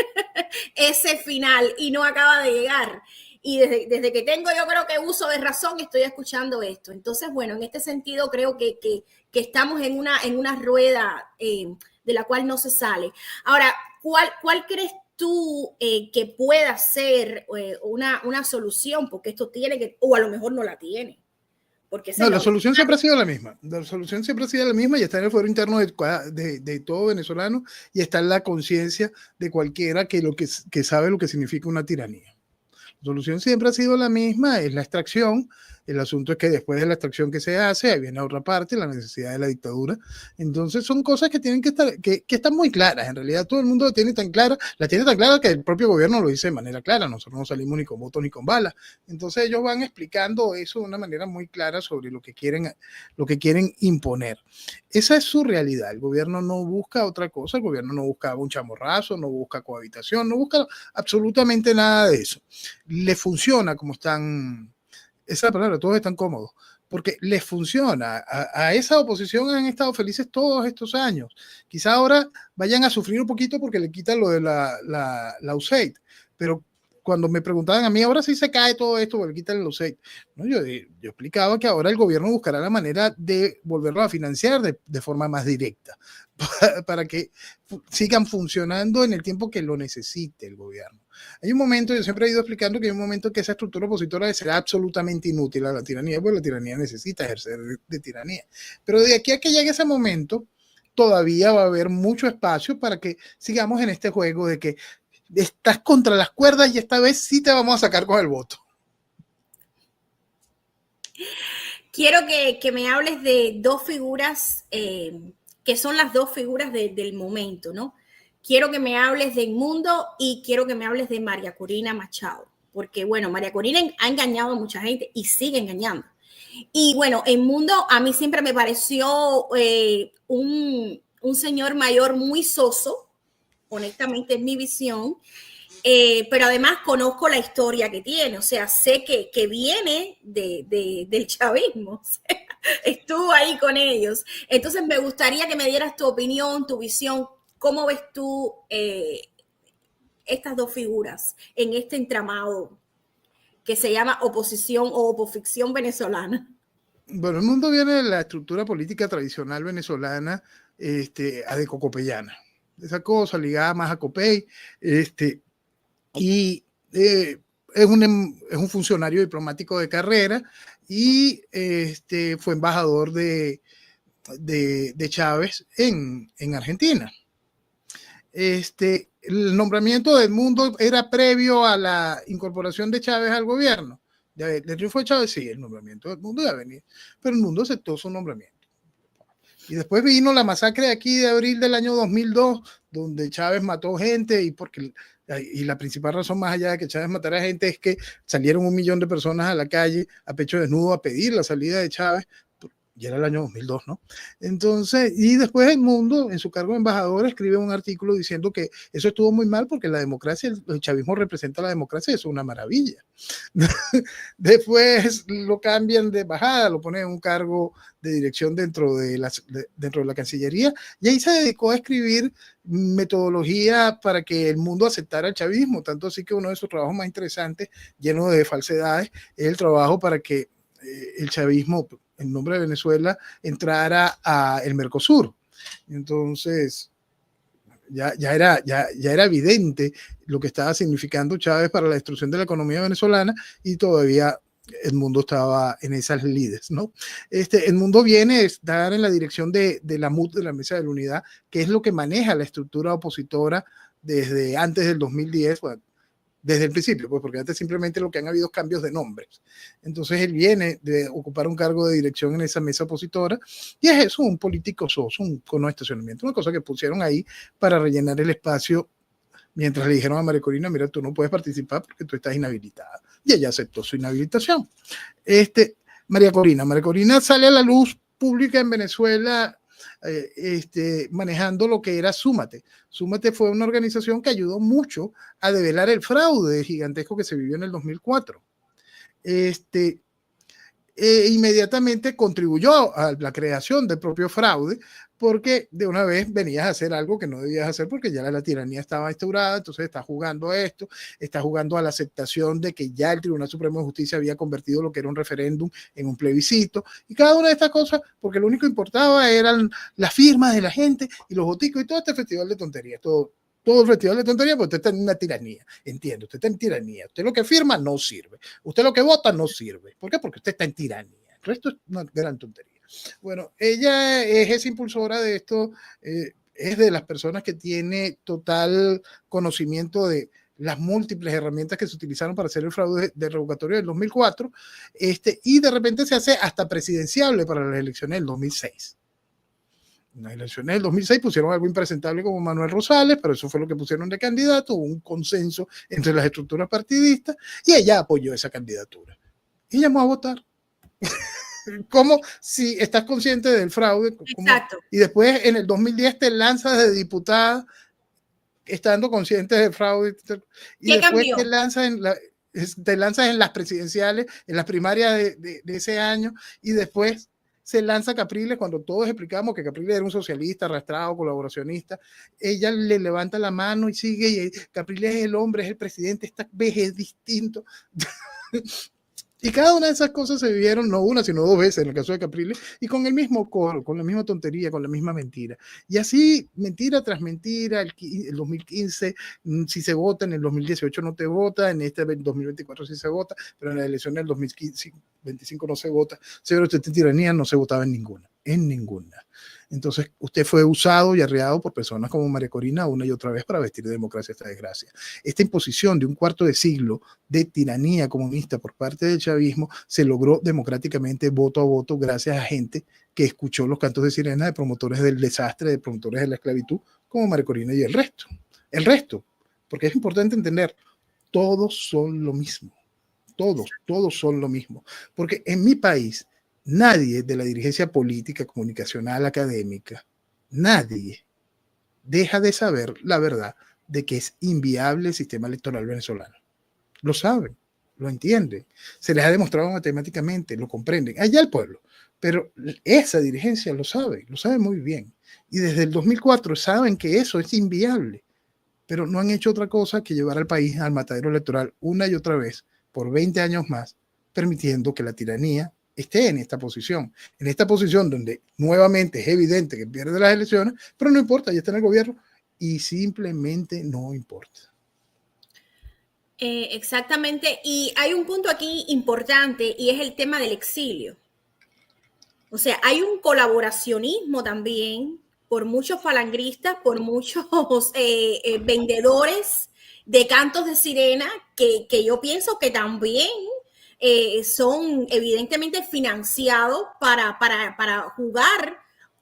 S2: ese final y no acaba de llegar. Y desde que tengo, yo creo que uso de razón, estoy escuchando esto. Entonces, bueno, en este sentido creo que estamos en una rueda de la cual no se sale. Ahora, ¿cuál crees tú que pueda ser una solución? Porque esto tiene que, o a lo mejor no la tiene. Porque esa
S3: No,
S2: es
S3: la
S2: la
S3: solución siempre ha sido la misma. La solución siempre ha sido la misma y está en el fuero interno de todo venezolano y está en la conciencia de cualquiera que sabe lo que significa una tiranía. La solución siempre ha sido la misma, es la extracción. El asunto es que después de la extracción que se hace, ahí viene otra parte, la necesidad de la dictadura. Entonces son cosas que tienen que estar, que están muy claras. En realidad todo el mundo la tiene tan clara que el propio gobierno lo dice de manera clara. Nosotros no salimos ni con votos ni con balas. Entonces ellos van explicando eso de una manera muy clara sobre lo que quieren imponer. Esa es su realidad. El gobierno no busca otra cosa, el gobierno no busca un chamorrazo, no busca cohabitación, no busca absolutamente nada de eso. Le funciona como están, esa palabra, todos están cómodos, porque les funciona. A esa oposición han estado felices todos estos años. Quizá ahora vayan a sufrir un poquito porque le quitan lo de la USAID, pero cuando me preguntaban a mí, ahora sí se cae todo esto, porque le quitan el USAID. ¿No? Yo explicaba que ahora el gobierno buscará la manera de volverlo a financiar de forma más directa, para que sigan funcionando en el tiempo que lo necesite el gobierno. Hay un momento, yo siempre he ido explicando que hay un momento que esa estructura opositora será absolutamente inútil a la tiranía, porque la tiranía necesita ejercer de tiranía. Pero de aquí a que llegue ese momento, todavía va a haber mucho espacio para que sigamos en este juego de que estás contra las cuerdas y esta vez sí te vamos a sacar con el voto.
S2: Quiero que me hables de dos figuras que son las dos figuras del momento, ¿no? Quiero que me hables de Edmundo y quiero que me hables de María Corina Machado, porque, bueno, María Corina ha engañado a mucha gente y sigue engañando. Y, bueno, Edmundo a mí siempre me pareció un señor mayor muy soso, honestamente es mi visión, pero además conozco la historia que tiene, o sea, sé que viene del chavismo, o sea, estuvo ahí con ellos. Entonces me gustaría que me dieras tu opinión, tu visión. ¿Cómo ves tú estas dos figuras en este entramado que se llama oposición o oposición venezolana?
S3: Bueno, el mundo viene de la estructura política tradicional venezolana, adecocopeyana. Esa cosa ligada más a Copey, y es un funcionario diplomático de carrera y fue embajador de Chávez en Argentina. El nombramiento de Edmundo era previo a la incorporación de Chávez al gobierno. ¿El triunfo de Chávez? Sí, el nombramiento de Edmundo iba a venir, pero Edmundo aceptó su nombramiento. Y después vino la masacre de aquí de abril del año 2002, donde Chávez mató gente y la principal razón más allá de que Chávez matara gente es que salieron 1 millón de personas a la calle a pecho desnudo a pedir la salida de Chávez. Ya era el año 2002, ¿no? Entonces, y después Edmundo, en su cargo de embajador, escribe un artículo diciendo que eso estuvo muy mal porque la democracia, el chavismo representa la democracia, eso es una maravilla. Después lo cambian de embajada, lo ponen en un cargo de dirección dentro de la Cancillería, y ahí se dedicó a escribir metodología para que el mundo aceptara el chavismo, tanto así que uno de sus trabajos más interesantes, lleno de falsedades, es el trabajo para que el chavismo, en nombre de Venezuela, entrara a el Mercosur. Entonces, ya era evidente lo que estaba significando Chávez para la destrucción de la economía venezolana y todavía Edmundo estaba en esas lides, ¿no? Edmundo viene a estar en la dirección de la MUD, de la Mesa de la Unidad, que es lo que maneja la estructura opositora desde antes del 2010, bueno, desde el principio, pues porque antes simplemente lo que han habido cambios de nombres. Entonces él viene de ocupar un cargo de dirección en esa mesa opositora y es eso, un político soso, un cono de estacionamiento, una cosa que pusieron ahí para rellenar el espacio mientras le dijeron a María Corina, mira, tú no puedes participar porque tú estás inhabilitada. Y ella aceptó su inhabilitación. María Corina sale a la luz pública en Venezuela manejando lo que era Súmate. Súmate fue una organización que ayudó mucho a develar el fraude gigantesco que se vivió en el 2004. Inmediatamente contribuyó a la creación del propio fraude, porque de una vez venías a hacer algo que no debías hacer porque ya la tiranía estaba instaurada, entonces está jugando a esto, está jugando a la aceptación de que ya el Tribunal Supremo de Justicia había convertido lo que era un referéndum en un plebiscito, y cada una de estas cosas, porque lo único que importaba eran las firmas de la gente y los boticos y todo este festival de tonterías, todo el festival de tonterías, porque usted está en una tiranía, entiendo, usted está en tiranía, usted lo que firma no sirve, usted lo que vota no sirve, ¿por qué? Porque usted está en tiranía. resto es una gran tontería. Bueno, ella es impulsora de esto, es de las personas que tiene total conocimiento de las múltiples herramientas que se utilizaron para hacer el fraude de revocatorio del 2004, y de repente se hace hasta presidenciable para las elecciones del 2006. En las elecciones del 2006 pusieron algo impresentable como Manuel Rosales, pero eso fue lo que pusieron de candidato, hubo un consenso entre las estructuras partidistas y ella apoyó esa candidatura. Y llamó a votar. ¿Cómo si estás consciente del fraude?
S2: Exacto.
S3: Y después en el 2010 te lanzas de diputada estando consciente del fraude y después te lanzas en las presidenciales, en las primarias de ese año, y después se lanza Capriles cuando todos explicamos que Capriles era un socialista, arrastrado, colaboracionista. Ella le levanta la mano y sigue, y Capriles es el hombre, es el presidente, esta vez es distinto. Y cada una de esas cosas se vivieron no una, sino dos veces en el caso de Capriles, y con el mismo coro, con la misma tontería, con la misma mentira. Y así, mentira tras mentira, el 2015 si se vota, en el 2018 no te vota, en este 2024 sí se vota, pero en la elección del 2025 no se vota. Señor, usted tiene tiranía, no se votaba en ninguna. Entonces, usted fue usado y arreado por personas como María Corina una y otra vez para vestir de democracia esta desgracia. Esta imposición de un cuarto de siglo de tiranía comunista por parte del chavismo se logró democráticamente, voto a voto, gracias a gente que escuchó los cantos de sirena de promotores del desastre, de promotores de la esclavitud, como María Corina y el resto. El resto, porque es importante entender, todos son lo mismo. Todos son lo mismo. Porque en mi país, nadie de la dirigencia política, comunicacional, académica, nadie deja de saber la verdad de que es inviable el sistema electoral venezolano. Lo saben, lo entienden, se les ha demostrado matemáticamente, lo comprenden, allá el pueblo, pero esa dirigencia lo sabe muy bien. Y desde el 2004 saben que eso es inviable, pero no han hecho otra cosa que llevar al país al matadero electoral una y otra vez por 20 años más, permitiendo que la tiranía esté en esta posición donde nuevamente es evidente que pierde las elecciones, pero no importa, ya está en el gobierno y simplemente no importa.
S2: Exactamente, y hay un punto aquí importante y es el tema del exilio. O sea, hay un colaboracionismo también por muchos falangristas, por muchos vendedores de cantos de sirena que yo pienso que también son evidentemente financiados para jugar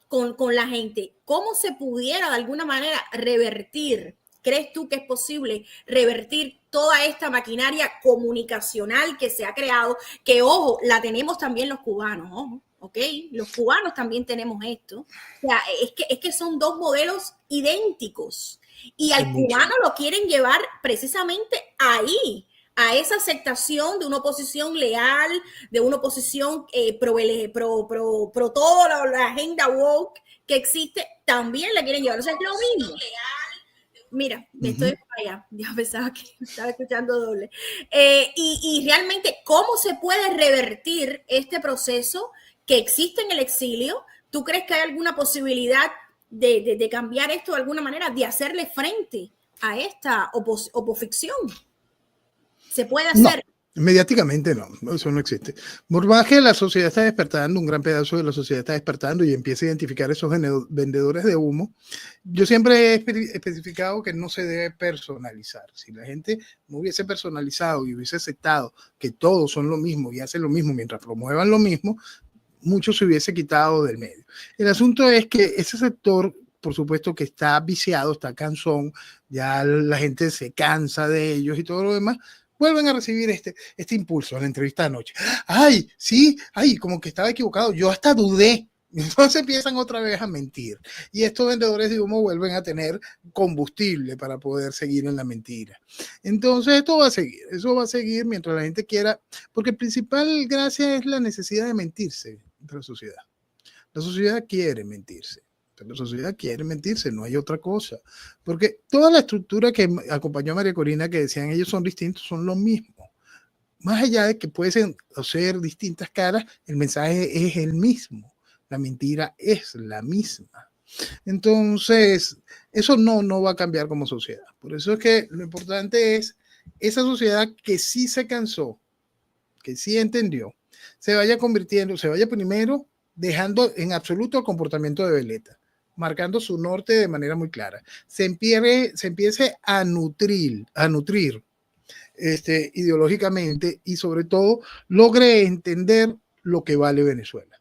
S2: con la gente. ¿Cómo se pudiera de alguna manera revertir? ¿Crees tú que es posible revertir toda esta maquinaria comunicacional que se ha creado? Que, ojo, la tenemos también los cubanos, ojo, ¿ok? Los cubanos también tenemos esto. O sea, es que son dos modelos idénticos. Y al cubano lo quieren llevar precisamente ahí, a esa aceptación de una oposición leal, de una oposición pro toda la agenda woke que existe, también la quieren llevar. O sea, es lo mismo. Mira, me estoy allá. Ya pensaba que estaba escuchando doble. Y realmente, ¿cómo se puede revertir este proceso que existe en el exilio? ¿Tú crees que hay alguna posibilidad de cambiar esto de alguna manera, de hacerle frente a esta oposición? ¿Se puede hacer?
S3: No, mediáticamente no, eso no existe. Por más que la sociedad está despertando, un gran pedazo de la sociedad está despertando y empieza a identificar esos vendedores de humo, yo siempre he especificado que no se debe personalizar. Si la gente no hubiese personalizado y hubiese aceptado que todos son lo mismo y hacen lo mismo mientras promuevan lo mismo, mucho se hubiese quitado del medio. El asunto es que ese sector, por supuesto que está viciado, está cansón, ya la gente se cansa de ellos y todo lo demás, vuelven a recibir este impulso a la entrevista de anoche. Ay, sí, ay, como que estaba equivocado, yo hasta dudé. Entonces empiezan otra vez a mentir. Y estos vendedores de humo vuelven a tener combustible para poder seguir en la mentira. Entonces esto va a seguir, eso va a seguir mientras la gente quiera, porque el principal gracia es la necesidad de mentirse entre la sociedad. La sociedad quiere mentirse. La sociedad quiere mentirse, no hay otra cosa. Porque toda la estructura que acompañó a María Corina, que decían ellos son distintos, son lo mismo. Más allá de que pueden ser distintas caras, el mensaje es el mismo. La mentira es la misma. Entonces, eso no va a cambiar como sociedad. Por eso es que lo importante es esa sociedad que sí se cansó, que sí entendió, se vaya convirtiendo, se vaya primero dejando en absoluto el comportamiento de veleta, marcando su norte de manera muy clara. Se empiece a nutrir ideológicamente y sobre todo logre entender lo que vale Venezuela.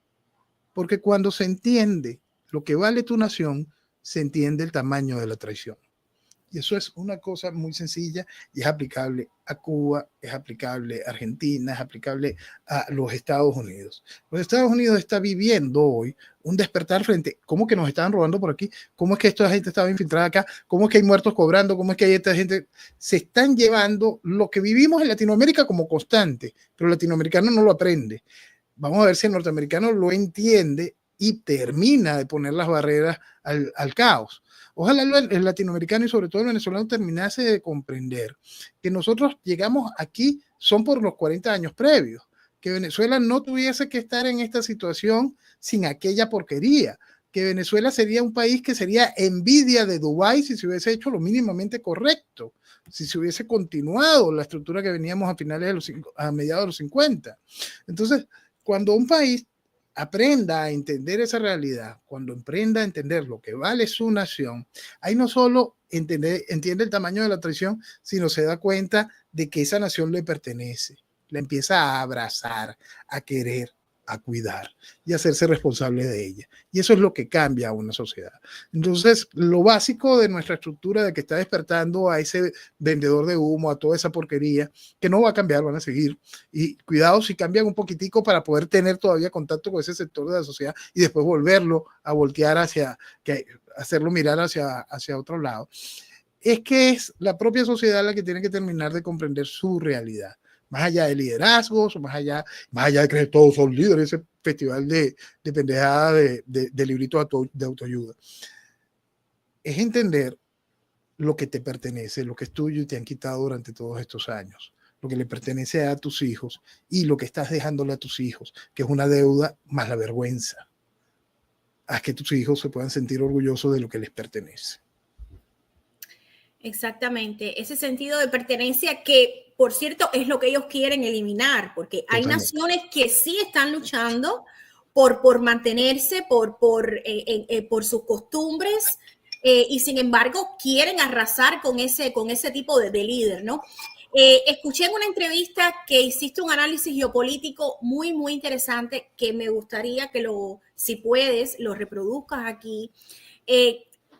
S3: Porque cuando se entiende lo que vale tu nación, se entiende el tamaño de la traición. Y eso es una cosa muy sencilla y es aplicable a Cuba, es aplicable a Argentina, es aplicable a los Estados Unidos. Los Estados Unidos está viviendo hoy un despertar frente, ¿cómo que nos estaban robando por aquí? ¿Cómo es que esta gente estaba infiltrada acá? ¿Cómo es que hay muertos cobrando? ¿Cómo es que hay esta gente? Se están llevando lo que vivimos en Latinoamérica como constante, pero el latinoamericano no lo aprende. Vamos a ver si el norteamericano lo entiende y termina de poner las barreras al caos. Ojalá el latinoamericano y sobre todo el venezolano terminase de comprender que nosotros llegamos aquí son por los 40 años previos, que Venezuela no tuviese que estar en esta situación sin aquella porquería, que Venezuela sería un país que sería envidia de Dubái si se hubiese hecho lo mínimamente correcto, si se hubiese continuado la estructura que veníamos a mediados de los 50. Entonces, cuando un país aprenda a entender esa realidad, cuando aprenda a entender lo que vale su nación, ahí no solo entiende el tamaño de la traición, sino se da cuenta de que esa nación le pertenece, la empieza a abrazar, a querer, a cuidar y hacerse responsable de ella. Y eso es lo que cambia a una sociedad. Entonces, lo básico de nuestra estructura de que está despertando a ese vendedor de humo, a toda esa porquería, que no va a cambiar, van a seguir. Y cuidado si cambian un poquitico para poder tener todavía contacto con ese sector de la sociedad y después volverlo a voltear hacerlo mirar hacia otro lado. Es que es la propia sociedad la que tiene que terminar de comprender su realidad. Más allá de liderazgos, más allá de que todos son líderes, ese festival de pendejada de libritos de autoayuda. Es entender lo que te pertenece, lo que es tuyo y te han quitado durante todos estos años, lo que le pertenece a tus hijos y lo que estás dejándole a tus hijos, que es una deuda más la vergüenza. Haz que tus hijos se puedan sentir orgullosos de lo que les pertenece.
S2: Exactamente, ese sentido de pertenencia que, por cierto, es lo que ellos quieren eliminar, porque hay naciones que sí están luchando por mantenerse, por sus costumbres, y sin embargo quieren arrasar con ese tipo de líder, ¿no? Escuché en una entrevista que hiciste un análisis geopolítico muy, muy interesante que me gustaría que si puedes, lo reproduzcas aquí.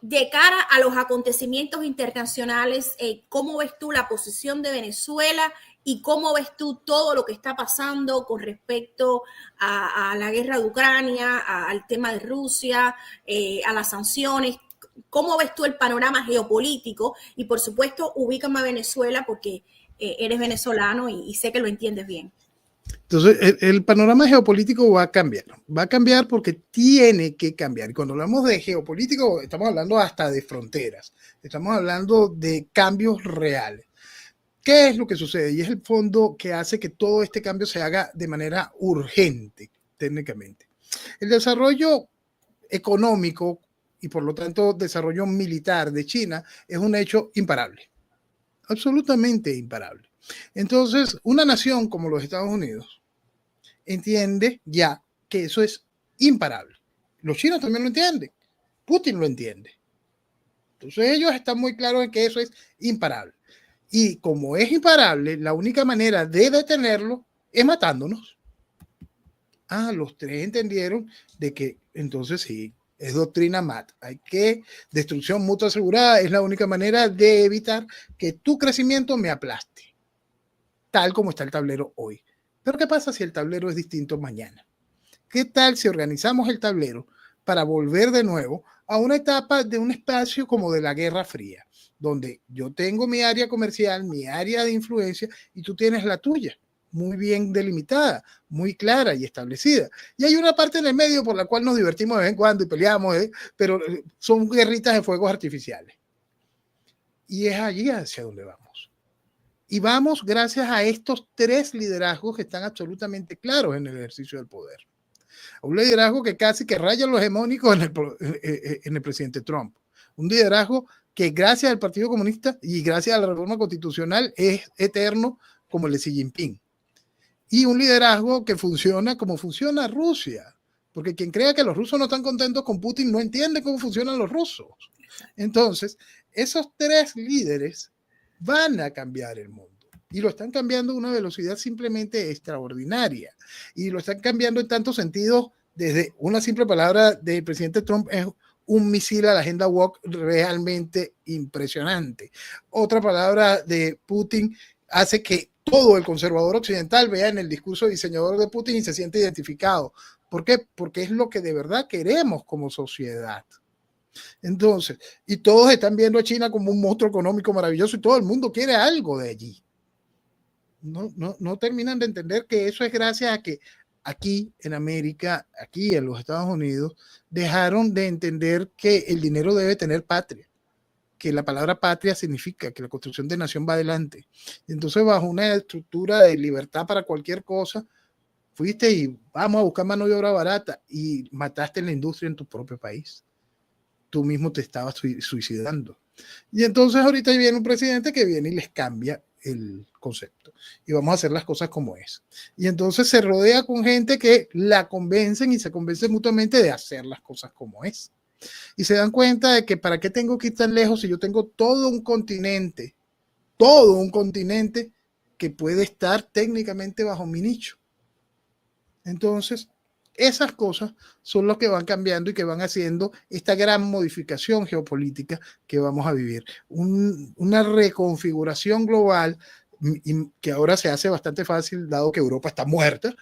S2: De cara a los acontecimientos internacionales, ¿cómo ves tú la posición de Venezuela y cómo ves tú todo lo que está pasando con respecto a la guerra de Ucrania, al tema de Rusia, a las sanciones? ¿Cómo ves tú el panorama geopolítico? Y por supuesto, ubícame a Venezuela porque eres venezolano y sé que lo entiendes bien.
S3: Entonces, el panorama geopolítico va a cambiar porque tiene que cambiar. Y cuando hablamos de geopolítico, estamos hablando hasta de fronteras, estamos hablando de cambios reales. ¿Qué es lo que sucede? Y es el fondo que hace que todo este cambio se haga de manera urgente, técnicamente. El desarrollo económico y por lo tanto desarrollo militar de China es un hecho imparable, absolutamente imparable. Entonces, una nación como los Estados Unidos entiende ya que eso es imparable. Los chinos también lo entienden. Putin lo entiende. Entonces, ellos están muy claros en que eso es imparable. Y como es imparable, la única manera de detenerlo es matándonos. Los tres entendieron de que entonces sí, es doctrina MAT. Hay que destrucción mutua asegurada es la única manera de evitar que tu crecimiento me aplaste. Tal como está el tablero hoy. Pero ¿qué pasa si el tablero es distinto mañana? ¿Qué tal si organizamos el tablero para volver de nuevo a una etapa de un espacio como de la Guerra Fría, donde yo tengo mi área comercial, mi área de influencia y tú tienes la tuya, muy bien delimitada, muy clara y establecida? Y hay una parte en el medio por la cual nos divertimos de vez en cuando y peleamos, pero son guerritas de fuegos artificiales. Y es allí hacia donde vamos. Y vamos gracias a estos tres liderazgos que están absolutamente claros en el ejercicio del poder. Un liderazgo que casi que raya lo hegemónico en el presidente Trump. Un liderazgo que gracias al Partido Comunista y gracias a la reforma constitucional es eterno como el de Xi Jinping. y un liderazgo que funciona como funciona Rusia. Porque quien crea que los rusos no están contentos con Putin no entiende cómo funcionan los rusos. Entonces, esos tres líderes van a cambiar el mundo. Y lo están cambiando a una velocidad simplemente extraordinaria. Y lo están cambiando en tantos sentidos, desde una simple palabra del presidente Trump es un misil a la agenda woke realmente impresionante. Otra palabra de Putin hace que todo el conservador occidental vea en el discurso diseñador de Putin y se siente identificado. ¿Por qué? Porque es lo que de verdad queremos como sociedad. Entonces, y todos están viendo a China como un monstruo económico maravilloso y todo el mundo quiere algo de allí. No terminan de entender que eso es gracias a que aquí en América, aquí en los Estados Unidos, dejaron de entender que el dinero debe tener patria, que la palabra patria significa que la construcción de nación va adelante. Y entonces, bajo una estructura de libertad para cualquier cosa, fuiste y vamos a buscar mano de obra barata y mataste la industria en tu propio país. Tú mismo te estabas suicidando. Y entonces ahorita viene un presidente que viene y les cambia el concepto y vamos a hacer las cosas como es. Y entonces se rodea con gente que la convencen y se convencen mutuamente de hacer las cosas como es. Y se dan cuenta de que para qué tengo que ir tan lejos si yo tengo todo un continente que puede estar técnicamente bajo mi nicho. Entonces, esas cosas son lo que van cambiando y que van haciendo esta gran modificación geopolítica que vamos a vivir. Una reconfiguración global que ahora se hace bastante fácil, dado que Europa está muerta,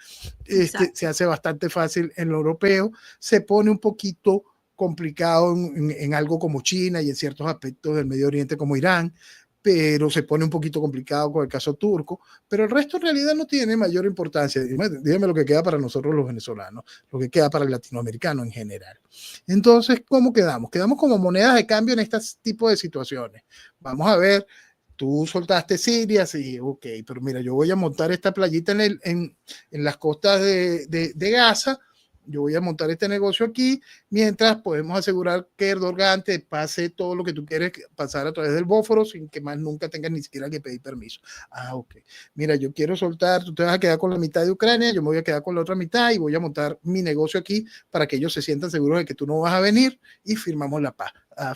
S3: se hace bastante fácil en lo europeo, se pone un poquito complicado en algo como China y en ciertos aspectos del Medio Oriente como Irán, pero se pone un poquito complicado con el caso turco, pero el resto en realidad no tiene mayor importancia. Dígame lo que queda para nosotros los venezolanos, lo que queda para el latinoamericano en general. Entonces, ¿cómo quedamos? Quedamos como monedas de cambio en este tipo de situaciones. Vamos a ver, tú soltaste Siria, sí, ok, pero mira, yo voy a montar esta playita en las costas de Gaza, yo voy a montar este negocio aquí, mientras podemos asegurar que Erdogan te pase todo lo que tú quieres pasar a través del Bósforo sin que más nunca tengas ni siquiera que pedir permiso. Ah, ok. Mira, yo quiero soltar, tú te vas a quedar con la mitad de Ucrania, yo me voy a quedar con la otra mitad y voy a montar mi negocio aquí para que ellos se sientan seguros de que tú no vas a venir y firmamos la paz.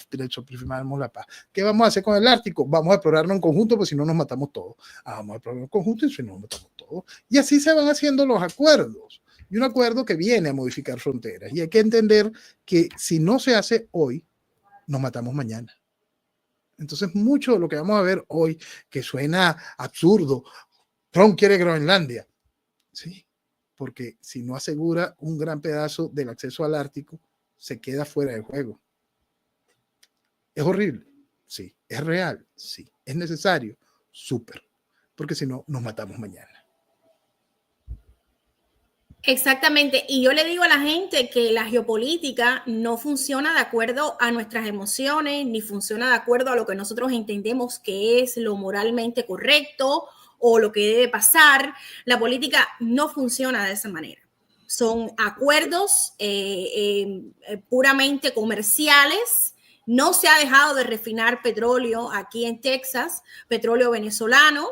S3: Firmamos la paz. ¿Qué vamos a hacer con el Ártico? Vamos a explorarlo en conjunto, pues si no nos matamos todos. Vamos a explorarlo en conjunto y si no nos matamos todos. Y así se van haciendo los acuerdos. Y un acuerdo que viene a modificar fronteras. Y hay que entender que si no se hace hoy, nos matamos mañana. Entonces, mucho de lo que vamos a ver hoy, que suena absurdo, Trump quiere Groenlandia. Sí, porque si no asegura un gran pedazo del acceso al Ártico, se queda fuera del juego. ¿Es horrible? Sí. ¿Es real? Sí. ¿Es necesario? Súper. Porque si no, nos matamos mañana.
S2: Exactamente. Y yo le digo a la gente que la geopolítica no funciona de acuerdo a nuestras emociones, ni funciona de acuerdo a lo que nosotros entendemos que es lo moralmente correcto o lo que debe pasar. La política no funciona de esa manera. Son acuerdos puramente comerciales. No se ha dejado de refinar petróleo aquí en Texas, petróleo venezolano.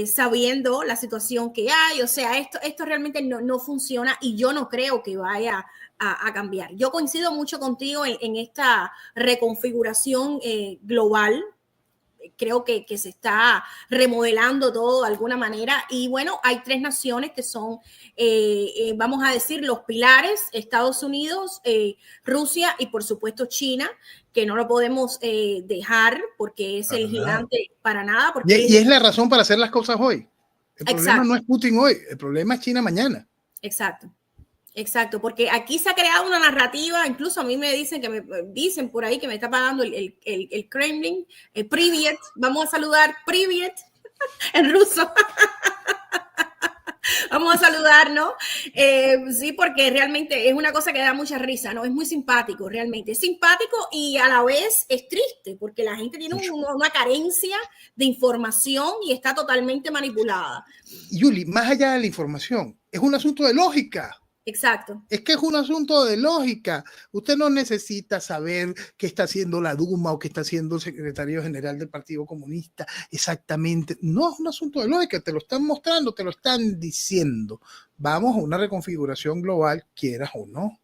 S2: Sabiendo la situación que hay, o sea, esto realmente no funciona y yo no creo que vaya a cambiar. Yo coincido mucho contigo en esta reconfiguración global. Creo que se está remodelando todo de alguna manera y bueno, hay tres naciones que son, vamos a decir, los pilares: Estados Unidos, Rusia y por supuesto China, que no lo podemos dejar porque es el gigante para nada. Porque
S3: y es la razón para hacer las cosas hoy. El problema no es Putin hoy, el problema es China mañana.
S2: Exacto, porque aquí se ha creado una narrativa, incluso a mí me dicen dicen por ahí que me está pagando el Kremlin, el Privyet, vamos a saludar Privyet en ruso. Vamos a saludar, ¿no? Sí, porque realmente es una cosa que da mucha risa, ¿no? Es muy simpático, realmente. Es simpático y a la vez es triste, porque la gente tiene una carencia de información y está totalmente manipulada.
S3: Yuli, más allá de la información, es un asunto de lógica.
S2: Exacto.
S3: Es que es un asunto de lógica. Usted no necesita saber qué está haciendo la Duma o qué está haciendo el secretario general del Partido Comunista exactamente. No es un asunto de lógica, te lo están mostrando, te lo están diciendo. Vamos a una reconfiguración global, quieras o no.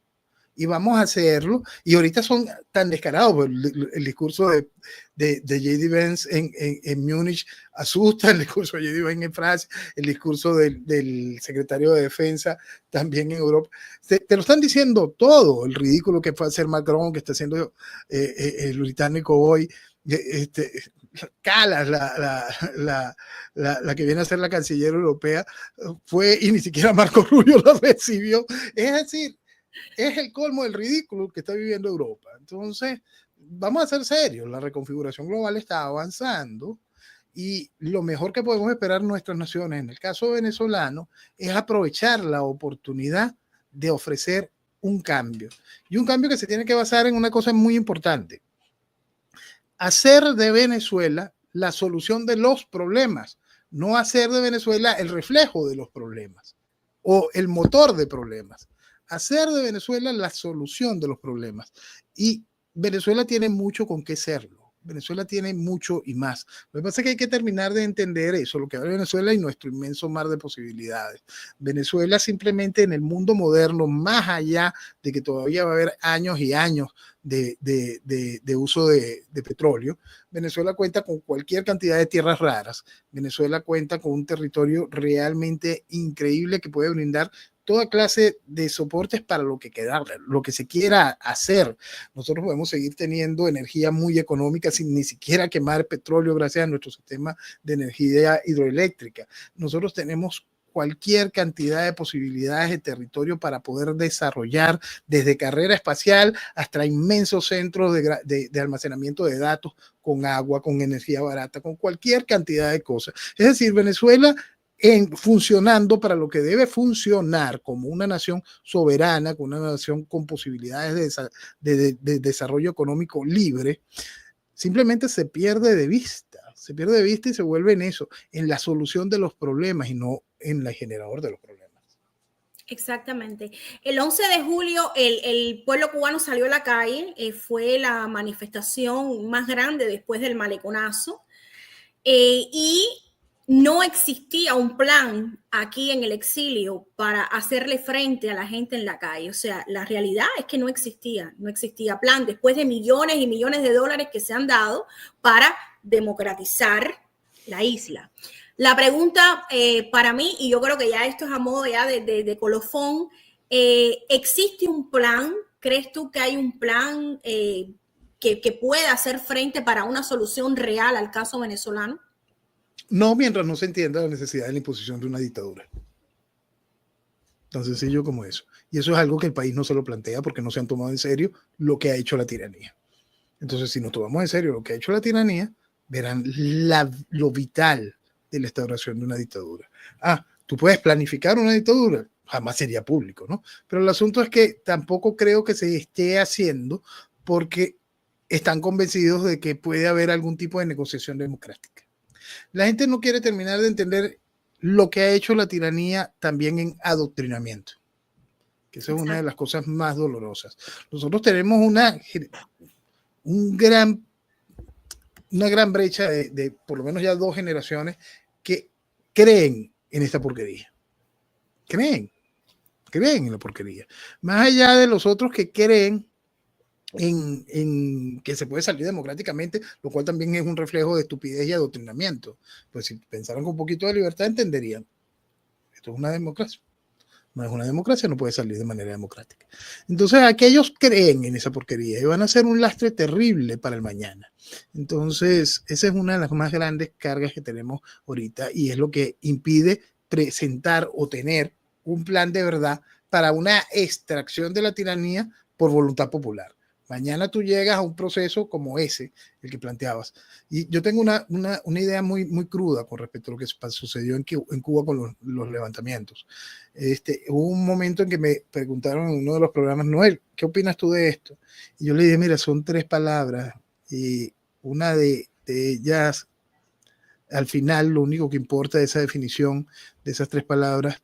S3: Y vamos a hacerlo. Y ahorita son tan descarados. El discurso de J.D. Vance en Múnich asusta, el discurso de J.D. Vance en Francia, el discurso del secretario de Defensa también en Europa. Te lo están diciendo todo, el ridículo que fue hacer Macron, que está haciendo el británico hoy. Calas, la que viene a ser la canciller europea, fue y ni siquiera Marco Rubio la recibió. Es decir, es el colmo del ridículo que está viviendo Europa. Entonces, vamos a ser serios, la reconfiguración global está avanzando y lo mejor que podemos esperar nuestras naciones, en el caso venezolano, es aprovechar la oportunidad de ofrecer un cambio. Y un cambio que se tiene que basar en una cosa muy importante. Hacer de Venezuela la solución de los problemas, no hacer de Venezuela el reflejo de los problemas o el motor de problemas. Hacer de Venezuela la solución de los problemas. Y Venezuela tiene mucho con qué serlo. Venezuela tiene mucho y más. Lo que pasa es que hay que terminar de entender eso, lo que habla Venezuela y nuestro inmenso mar de posibilidades. Venezuela simplemente en el mundo moderno, más allá de que todavía va a haber años y años de uso de petróleo, Venezuela cuenta con cualquier cantidad de tierras raras. Venezuela cuenta con un territorio realmente increíble que puede brindar toda clase de soportes para lo que se quiera hacer. Nosotros podemos seguir teniendo energía muy económica sin ni siquiera quemar petróleo gracias a nuestro sistema de energía hidroeléctrica. Nosotros tenemos cualquier cantidad de posibilidades de territorio para poder desarrollar desde carrera espacial hasta inmensos centros de almacenamiento de datos con agua, con energía barata, con cualquier cantidad de cosas. Es decir, Venezuela funcionando para lo que debe funcionar como una nación soberana, con una nación con posibilidades de desarrollo económico libre, simplemente se pierde de vista y se vuelve en eso, en la solución de los problemas y no en el generador de los problemas.
S2: Exactamente. El 11 de julio el pueblo cubano salió a la calle, fue la manifestación más grande después del maleconazo, y no existía un plan aquí en el exilio para hacerle frente a la gente en la calle. O sea, la realidad es que no existía plan después de millones y millones de dólares que se han dado para democratizar la isla. La pregunta para mí, y yo creo que ya esto es a modo ya de colofón, ¿existe un plan? ¿Crees tú que hay un plan que pueda hacer frente para una solución real al caso venezolano?
S3: No, mientras no se entienda la necesidad de la imposición de una dictadura. Tan sencillo como eso. Y eso es algo que el país no se lo plantea porque no se han tomado en serio lo que ha hecho la tiranía. Entonces, si nos tomamos en serio lo que ha hecho la tiranía, verán lo vital de la instauración de una dictadura. Tú puedes planificar una dictadura, jamás sería público, ¿no? Pero el asunto es que tampoco creo que se esté haciendo porque están convencidos de que puede haber algún tipo de negociación democrática. La gente no quiere terminar de entender lo que ha hecho la tiranía también en adoctrinamiento, que esa es una de las cosas más dolorosas. Nosotros tenemos una gran brecha de por lo menos ya 2 generaciones que creen en esta porquería. Creen en la porquería. Más allá de los otros que creen en que se puede salir democráticamente, lo cual también es un reflejo de estupidez y adoctrinamiento. Pues si pensaran con un poquito de libertad, entenderían. Esto es una democracia. No es una democracia, no puede salir de manera democrática. Entonces, aquellos creen en esa porquería y van a ser un lastre terrible para el mañana. Entonces, esa es una de las más grandes cargas que tenemos ahorita y es lo que impide presentar o tener un plan de verdad para una extracción de la tiranía por voluntad popular. Mañana tú llegas a un proceso como ese, el que planteabas. Y yo tengo una idea muy, muy cruda con respecto a lo que sucedió en Cuba con los levantamientos. Hubo un momento en que me preguntaron en uno de los programas, Noel, ¿qué opinas tú de esto? Y yo le dije, mira, son 3 palabras y una de ellas, al final, lo único que importa de esa definición, de esas 3 palabras,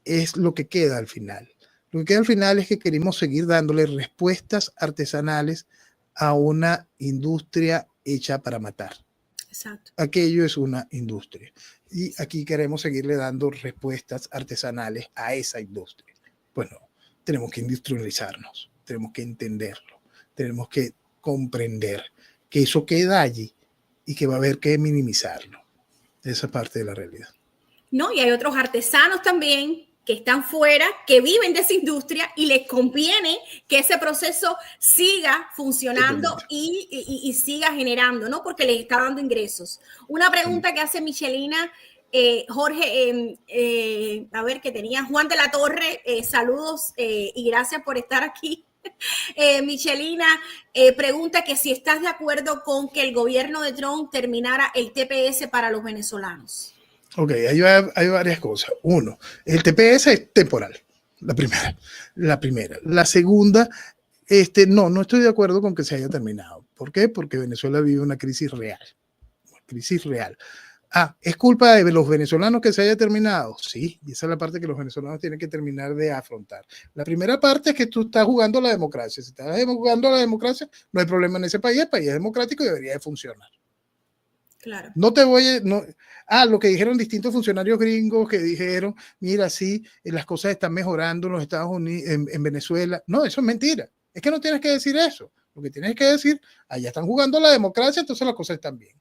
S3: es lo que queda al final. Lo que queda al final es que queremos seguir dándole respuestas artesanales a una industria hecha para matar.
S2: Exacto.
S3: Aquello es una industria. Y aquí queremos seguirle dando respuestas artesanales a esa industria. Pues no, tenemos que industrializarnos, tenemos que entenderlo, tenemos que comprender que eso queda allí y que va a haber que minimizarlo. Esa parte de la realidad.
S2: No, y hay otros artesanos también que están fuera, que viven de esa industria y les conviene que ese proceso siga funcionando y siga generando, ¿no? Porque les está dando ingresos. Una pregunta que hace Michelina, Jorge, a ver, que tenía Juan de la Torre, saludos y gracias por estar aquí. Michelina pregunta que si estás de acuerdo con que el gobierno de Trump terminara el TPS para los venezolanos.
S3: Ok, hay varias cosas. Uno, el TPS es temporal, la primera. La segunda, no estoy de acuerdo con que se haya terminado. ¿Por qué? Porque Venezuela vive una crisis real. ¿Es culpa de los venezolanos que se haya terminado? Sí, y esa es la parte que los venezolanos tienen que terminar de afrontar. La primera parte es que tú estás jugando a la democracia. Si estás jugando a la democracia, no hay problema en ese país. El país es democrático y debería de funcionar.
S2: Claro.
S3: Lo que dijeron distintos funcionarios gringos que dijeron, mira, sí, las cosas están mejorando en los Estados Unidos, en Venezuela. No, eso es mentira. Es que no tienes que decir eso. Lo que tienes que decir, allá están jugando a la democracia, entonces las cosas están bien.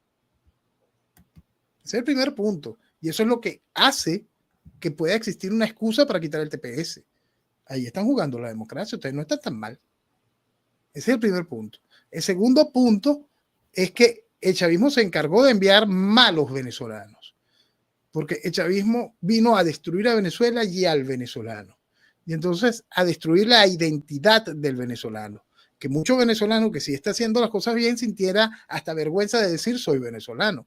S3: Ese es el primer punto. Y eso es lo que hace que pueda existir una excusa para quitar el TPS. Ahí están jugando la democracia, ustedes no están tan mal. Ese es el primer punto. El segundo punto es que el chavismo se encargó de enviar malos venezolanos, porque el chavismo vino a destruir a Venezuela y al venezolano, y entonces a destruir la identidad del venezolano, que muchos venezolanos que sí está haciendo las cosas bien sintiera hasta vergüenza de decir soy venezolano,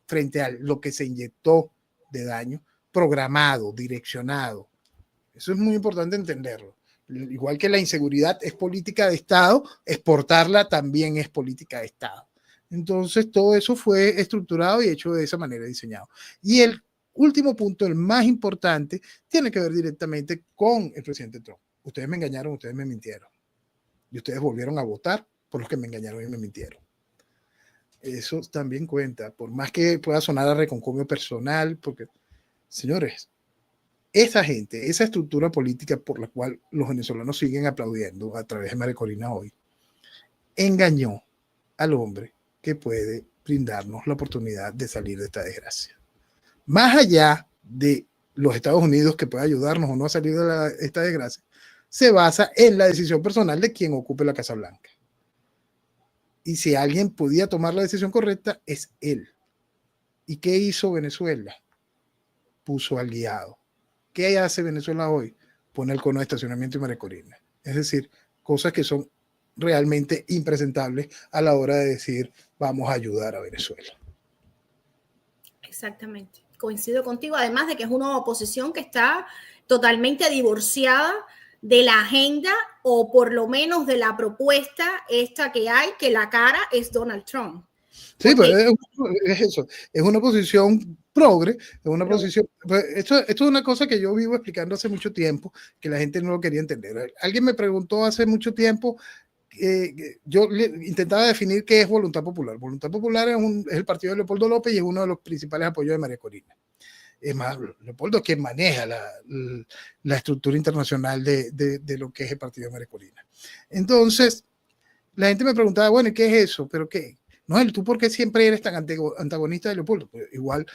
S3: frente a lo que se inyectó de daño, programado, direccionado. Eso es muy importante entenderlo. Igual que la inseguridad es política de Estado, exportarla también es política de Estado. Entonces, todo eso fue estructurado y hecho de esa manera, diseñado. Y el último punto, el más importante, tiene que ver directamente con el presidente Trump. Ustedes me engañaron, ustedes me mintieron. Y ustedes volvieron a votar por los que me engañaron y me mintieron. Eso también cuenta, por más que pueda sonar a reconcomio personal, porque, señores, esa gente, esa estructura política por la cual los venezolanos siguen aplaudiendo a través de María Corina hoy, engañó al hombre que puede brindarnos la oportunidad de salir de esta desgracia. Más allá de los Estados Unidos que puede ayudarnos o no a salir de esta desgracia, se basa en la decisión personal de quien ocupe la Casa Blanca. Y si alguien podía tomar la decisión correcta, es él. ¿Y qué hizo Venezuela? Puso al guiado. ¿Qué hace Venezuela hoy? Pone el cono de estacionamiento y María Corina. Es decir, cosas que son realmente impresentables a la hora de decir vamos a ayudar a Venezuela.
S2: Exactamente, coincido contigo, además de que es una oposición que está totalmente divorciada de la agenda o por lo menos de la propuesta esta que hay, que la cara es Donald Trump.
S3: Sí, pero es eso, es una posición progre, es una posición, esto es una cosa que yo vivo explicando hace mucho tiempo, que la gente no lo quería entender. Alguien me preguntó hace mucho tiempo, yo intentaba definir qué es Voluntad Popular. Voluntad Popular es el partido de Leopoldo López y es uno de los principales apoyos de María Corina. Es más, Leopoldo es quien maneja la estructura internacional de lo que es el partido de María Corina. Entonces, la gente me preguntaba, bueno, ¿y qué es eso? ¿Pero qué? Noel, ¿tú por qué siempre eres tan antagonista de Leopoldo? Pues igual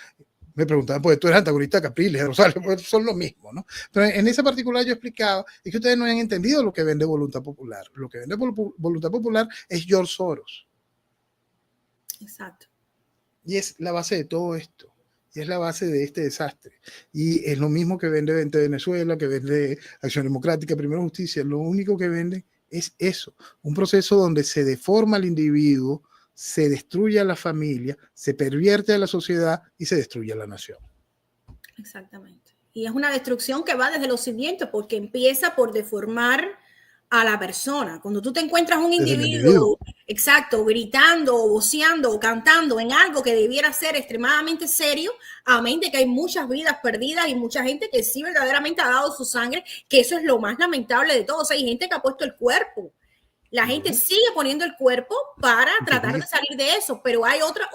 S3: me preguntaban, pues tú eres antagonista de Capriles, Rosales, pues son lo mismo, ¿no? Pero en ese particular yo explicaba, es que ustedes no han entendido lo que vende Voluntad Popular. Lo que vende Voluntad Popular es George Soros.
S2: Exacto.
S3: Y es la base de todo esto. Y es la base de este desastre. Y es lo mismo que vende Venezuela, que vende Acción Democrática, Primero Justicia. Lo único que vende es eso. Un proceso donde se deforma al individuo, se destruye a la familia, se pervierte a la sociedad y se destruye a la nación.
S2: Exactamente. Y es una destrucción que va desde los cimientos porque empieza por deformar a la persona. Cuando tú te encuentras un individuo, exacto, gritando o voceando o cantando en algo que debiera ser extremadamente serio, amén de que hay muchas vidas perdidas y mucha gente que sí verdaderamente ha dado su sangre, que eso es lo más lamentable de todo. O sea, hay gente que ha puesto el cuerpo. La gente sigue poniendo el cuerpo para tratar de salir de eso, pero hay otra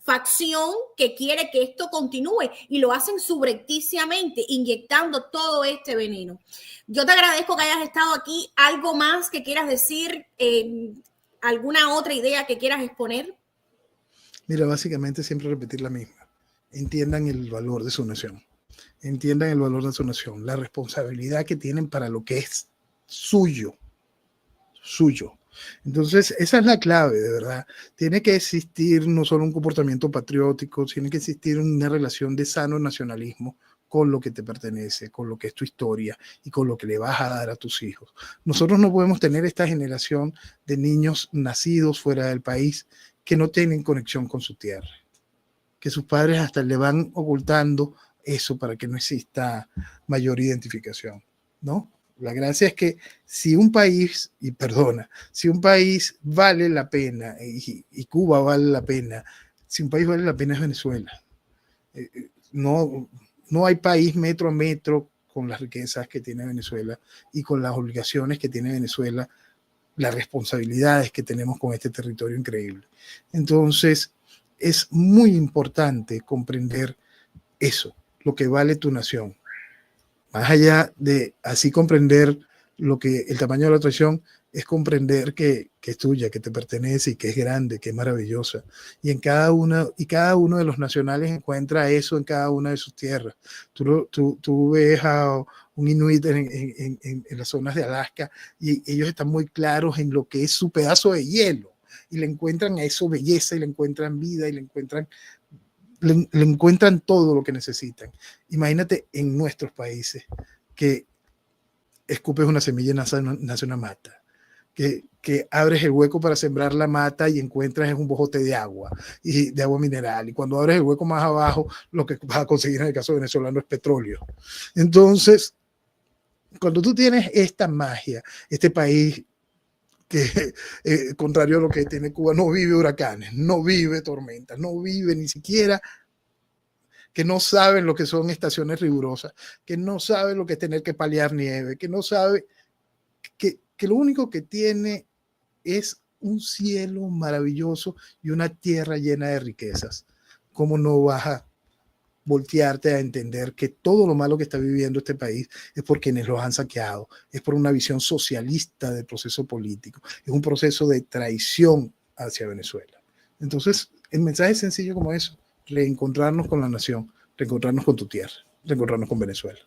S2: facción que quiere que esto continúe y lo hacen subrepticiamente, inyectando todo este veneno. Yo te agradezco que hayas estado aquí. ¿Algo más que quieras decir? ¿Alguna otra idea que quieras exponer?
S3: Mira, básicamente siempre repetir la misma. Entiendan el valor de su nación. Entiendan el valor de su nación, la responsabilidad que tienen para lo que es suyo. Entonces, esa es la clave, de verdad. Tiene que existir no solo un comportamiento patriótico, tiene que existir una relación de sano nacionalismo con lo que te pertenece, con lo que es tu historia y con lo que le vas a dar a tus hijos. Nosotros no podemos tener esta generación de niños nacidos fuera del país que no tienen conexión con su tierra, que sus padres hasta le van ocultando eso para que no exista mayor identificación, ¿no? La gracia es que si un país, si un país vale la pena, y Cuba vale la pena, si un país vale la pena es Venezuela. No hay país metro a metro con las riquezas que tiene Venezuela y con las obligaciones que tiene Venezuela, las responsabilidades que tenemos con este territorio increíble. Entonces, es muy importante comprender eso, lo que vale tu nación. Más allá de así comprender lo que el tamaño de la nación es comprender que es tuya, que te pertenece y que es grande, que es maravillosa. Y cada uno de los nacionales encuentra eso en cada una de sus tierras. Tú ves a un inuit en las zonas de Alaska y ellos están muy claros en lo que es su pedazo de hielo y le encuentran a eso belleza y le encuentran vida y le encuentran todo lo que necesitan. Imagínate en nuestros países que escupes una semilla y nace una mata, que abres el hueco para sembrar la mata y encuentras un bojote de agua y de agua mineral, y cuando abres el hueco más abajo lo que vas a conseguir en el caso venezolano es petróleo. Entonces, cuando tú tienes esta magia, este país que contrario a lo que tiene Cuba, no vive huracanes, no vive tormentas, no vive ni siquiera, que no saben lo que son estaciones rigurosas, que no sabe lo que es tener que paliar nieve, que no sabe, que lo único que tiene es un cielo maravilloso y una tierra llena de riquezas. ¿Cómo no vas a voltearte a entender que todo lo malo que está viviendo este país es por quienes los han saqueado, es por una visión socialista del proceso político, es un proceso de traición hacia Venezuela? Entonces, el mensaje es sencillo como eso: reencontrarnos con la nación, reencontrarnos con tu tierra, reencontrarnos con Venezuela.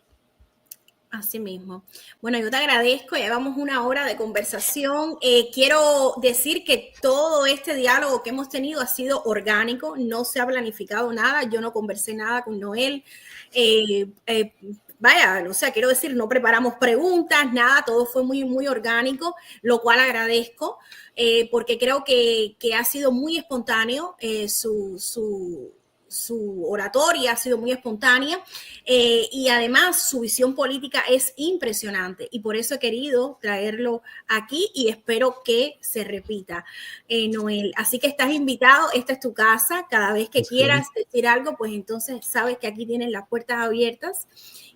S2: Así mismo. Bueno, yo te agradezco, llevamos una hora de conversación. Quiero decir que todo este diálogo que hemos tenido ha sido orgánico, no se ha planificado nada, yo no conversé nada con Noel. Vaya, o sea, quiero decir, no preparamos preguntas, nada, todo fue muy, muy orgánico, lo cual agradezco, porque creo que ha sido muy espontáneo su oratoria ha sido muy espontánea, y además su visión política es impresionante y por eso he querido traerlo aquí y espero que se repita, Noel. Así que estás invitado, esta es tu casa, cada vez que quieras decir algo, pues entonces sabes que aquí tienen las puertas abiertas.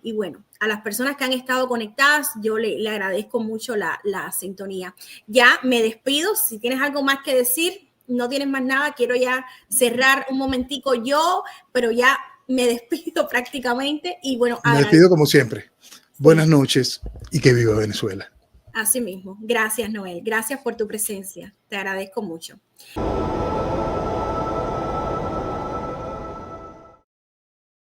S2: Y bueno, a las personas que han estado conectadas, yo le agradezco mucho la sintonía. Ya me despido, si tienes algo más que decir. No tienes más nada, quiero ya cerrar un momentico yo, pero ya me despido prácticamente y bueno.
S3: Me despido como siempre. Buenas noches y que viva Venezuela.
S2: Así mismo. Gracias, Noel. Gracias por tu presencia. Te agradezco mucho.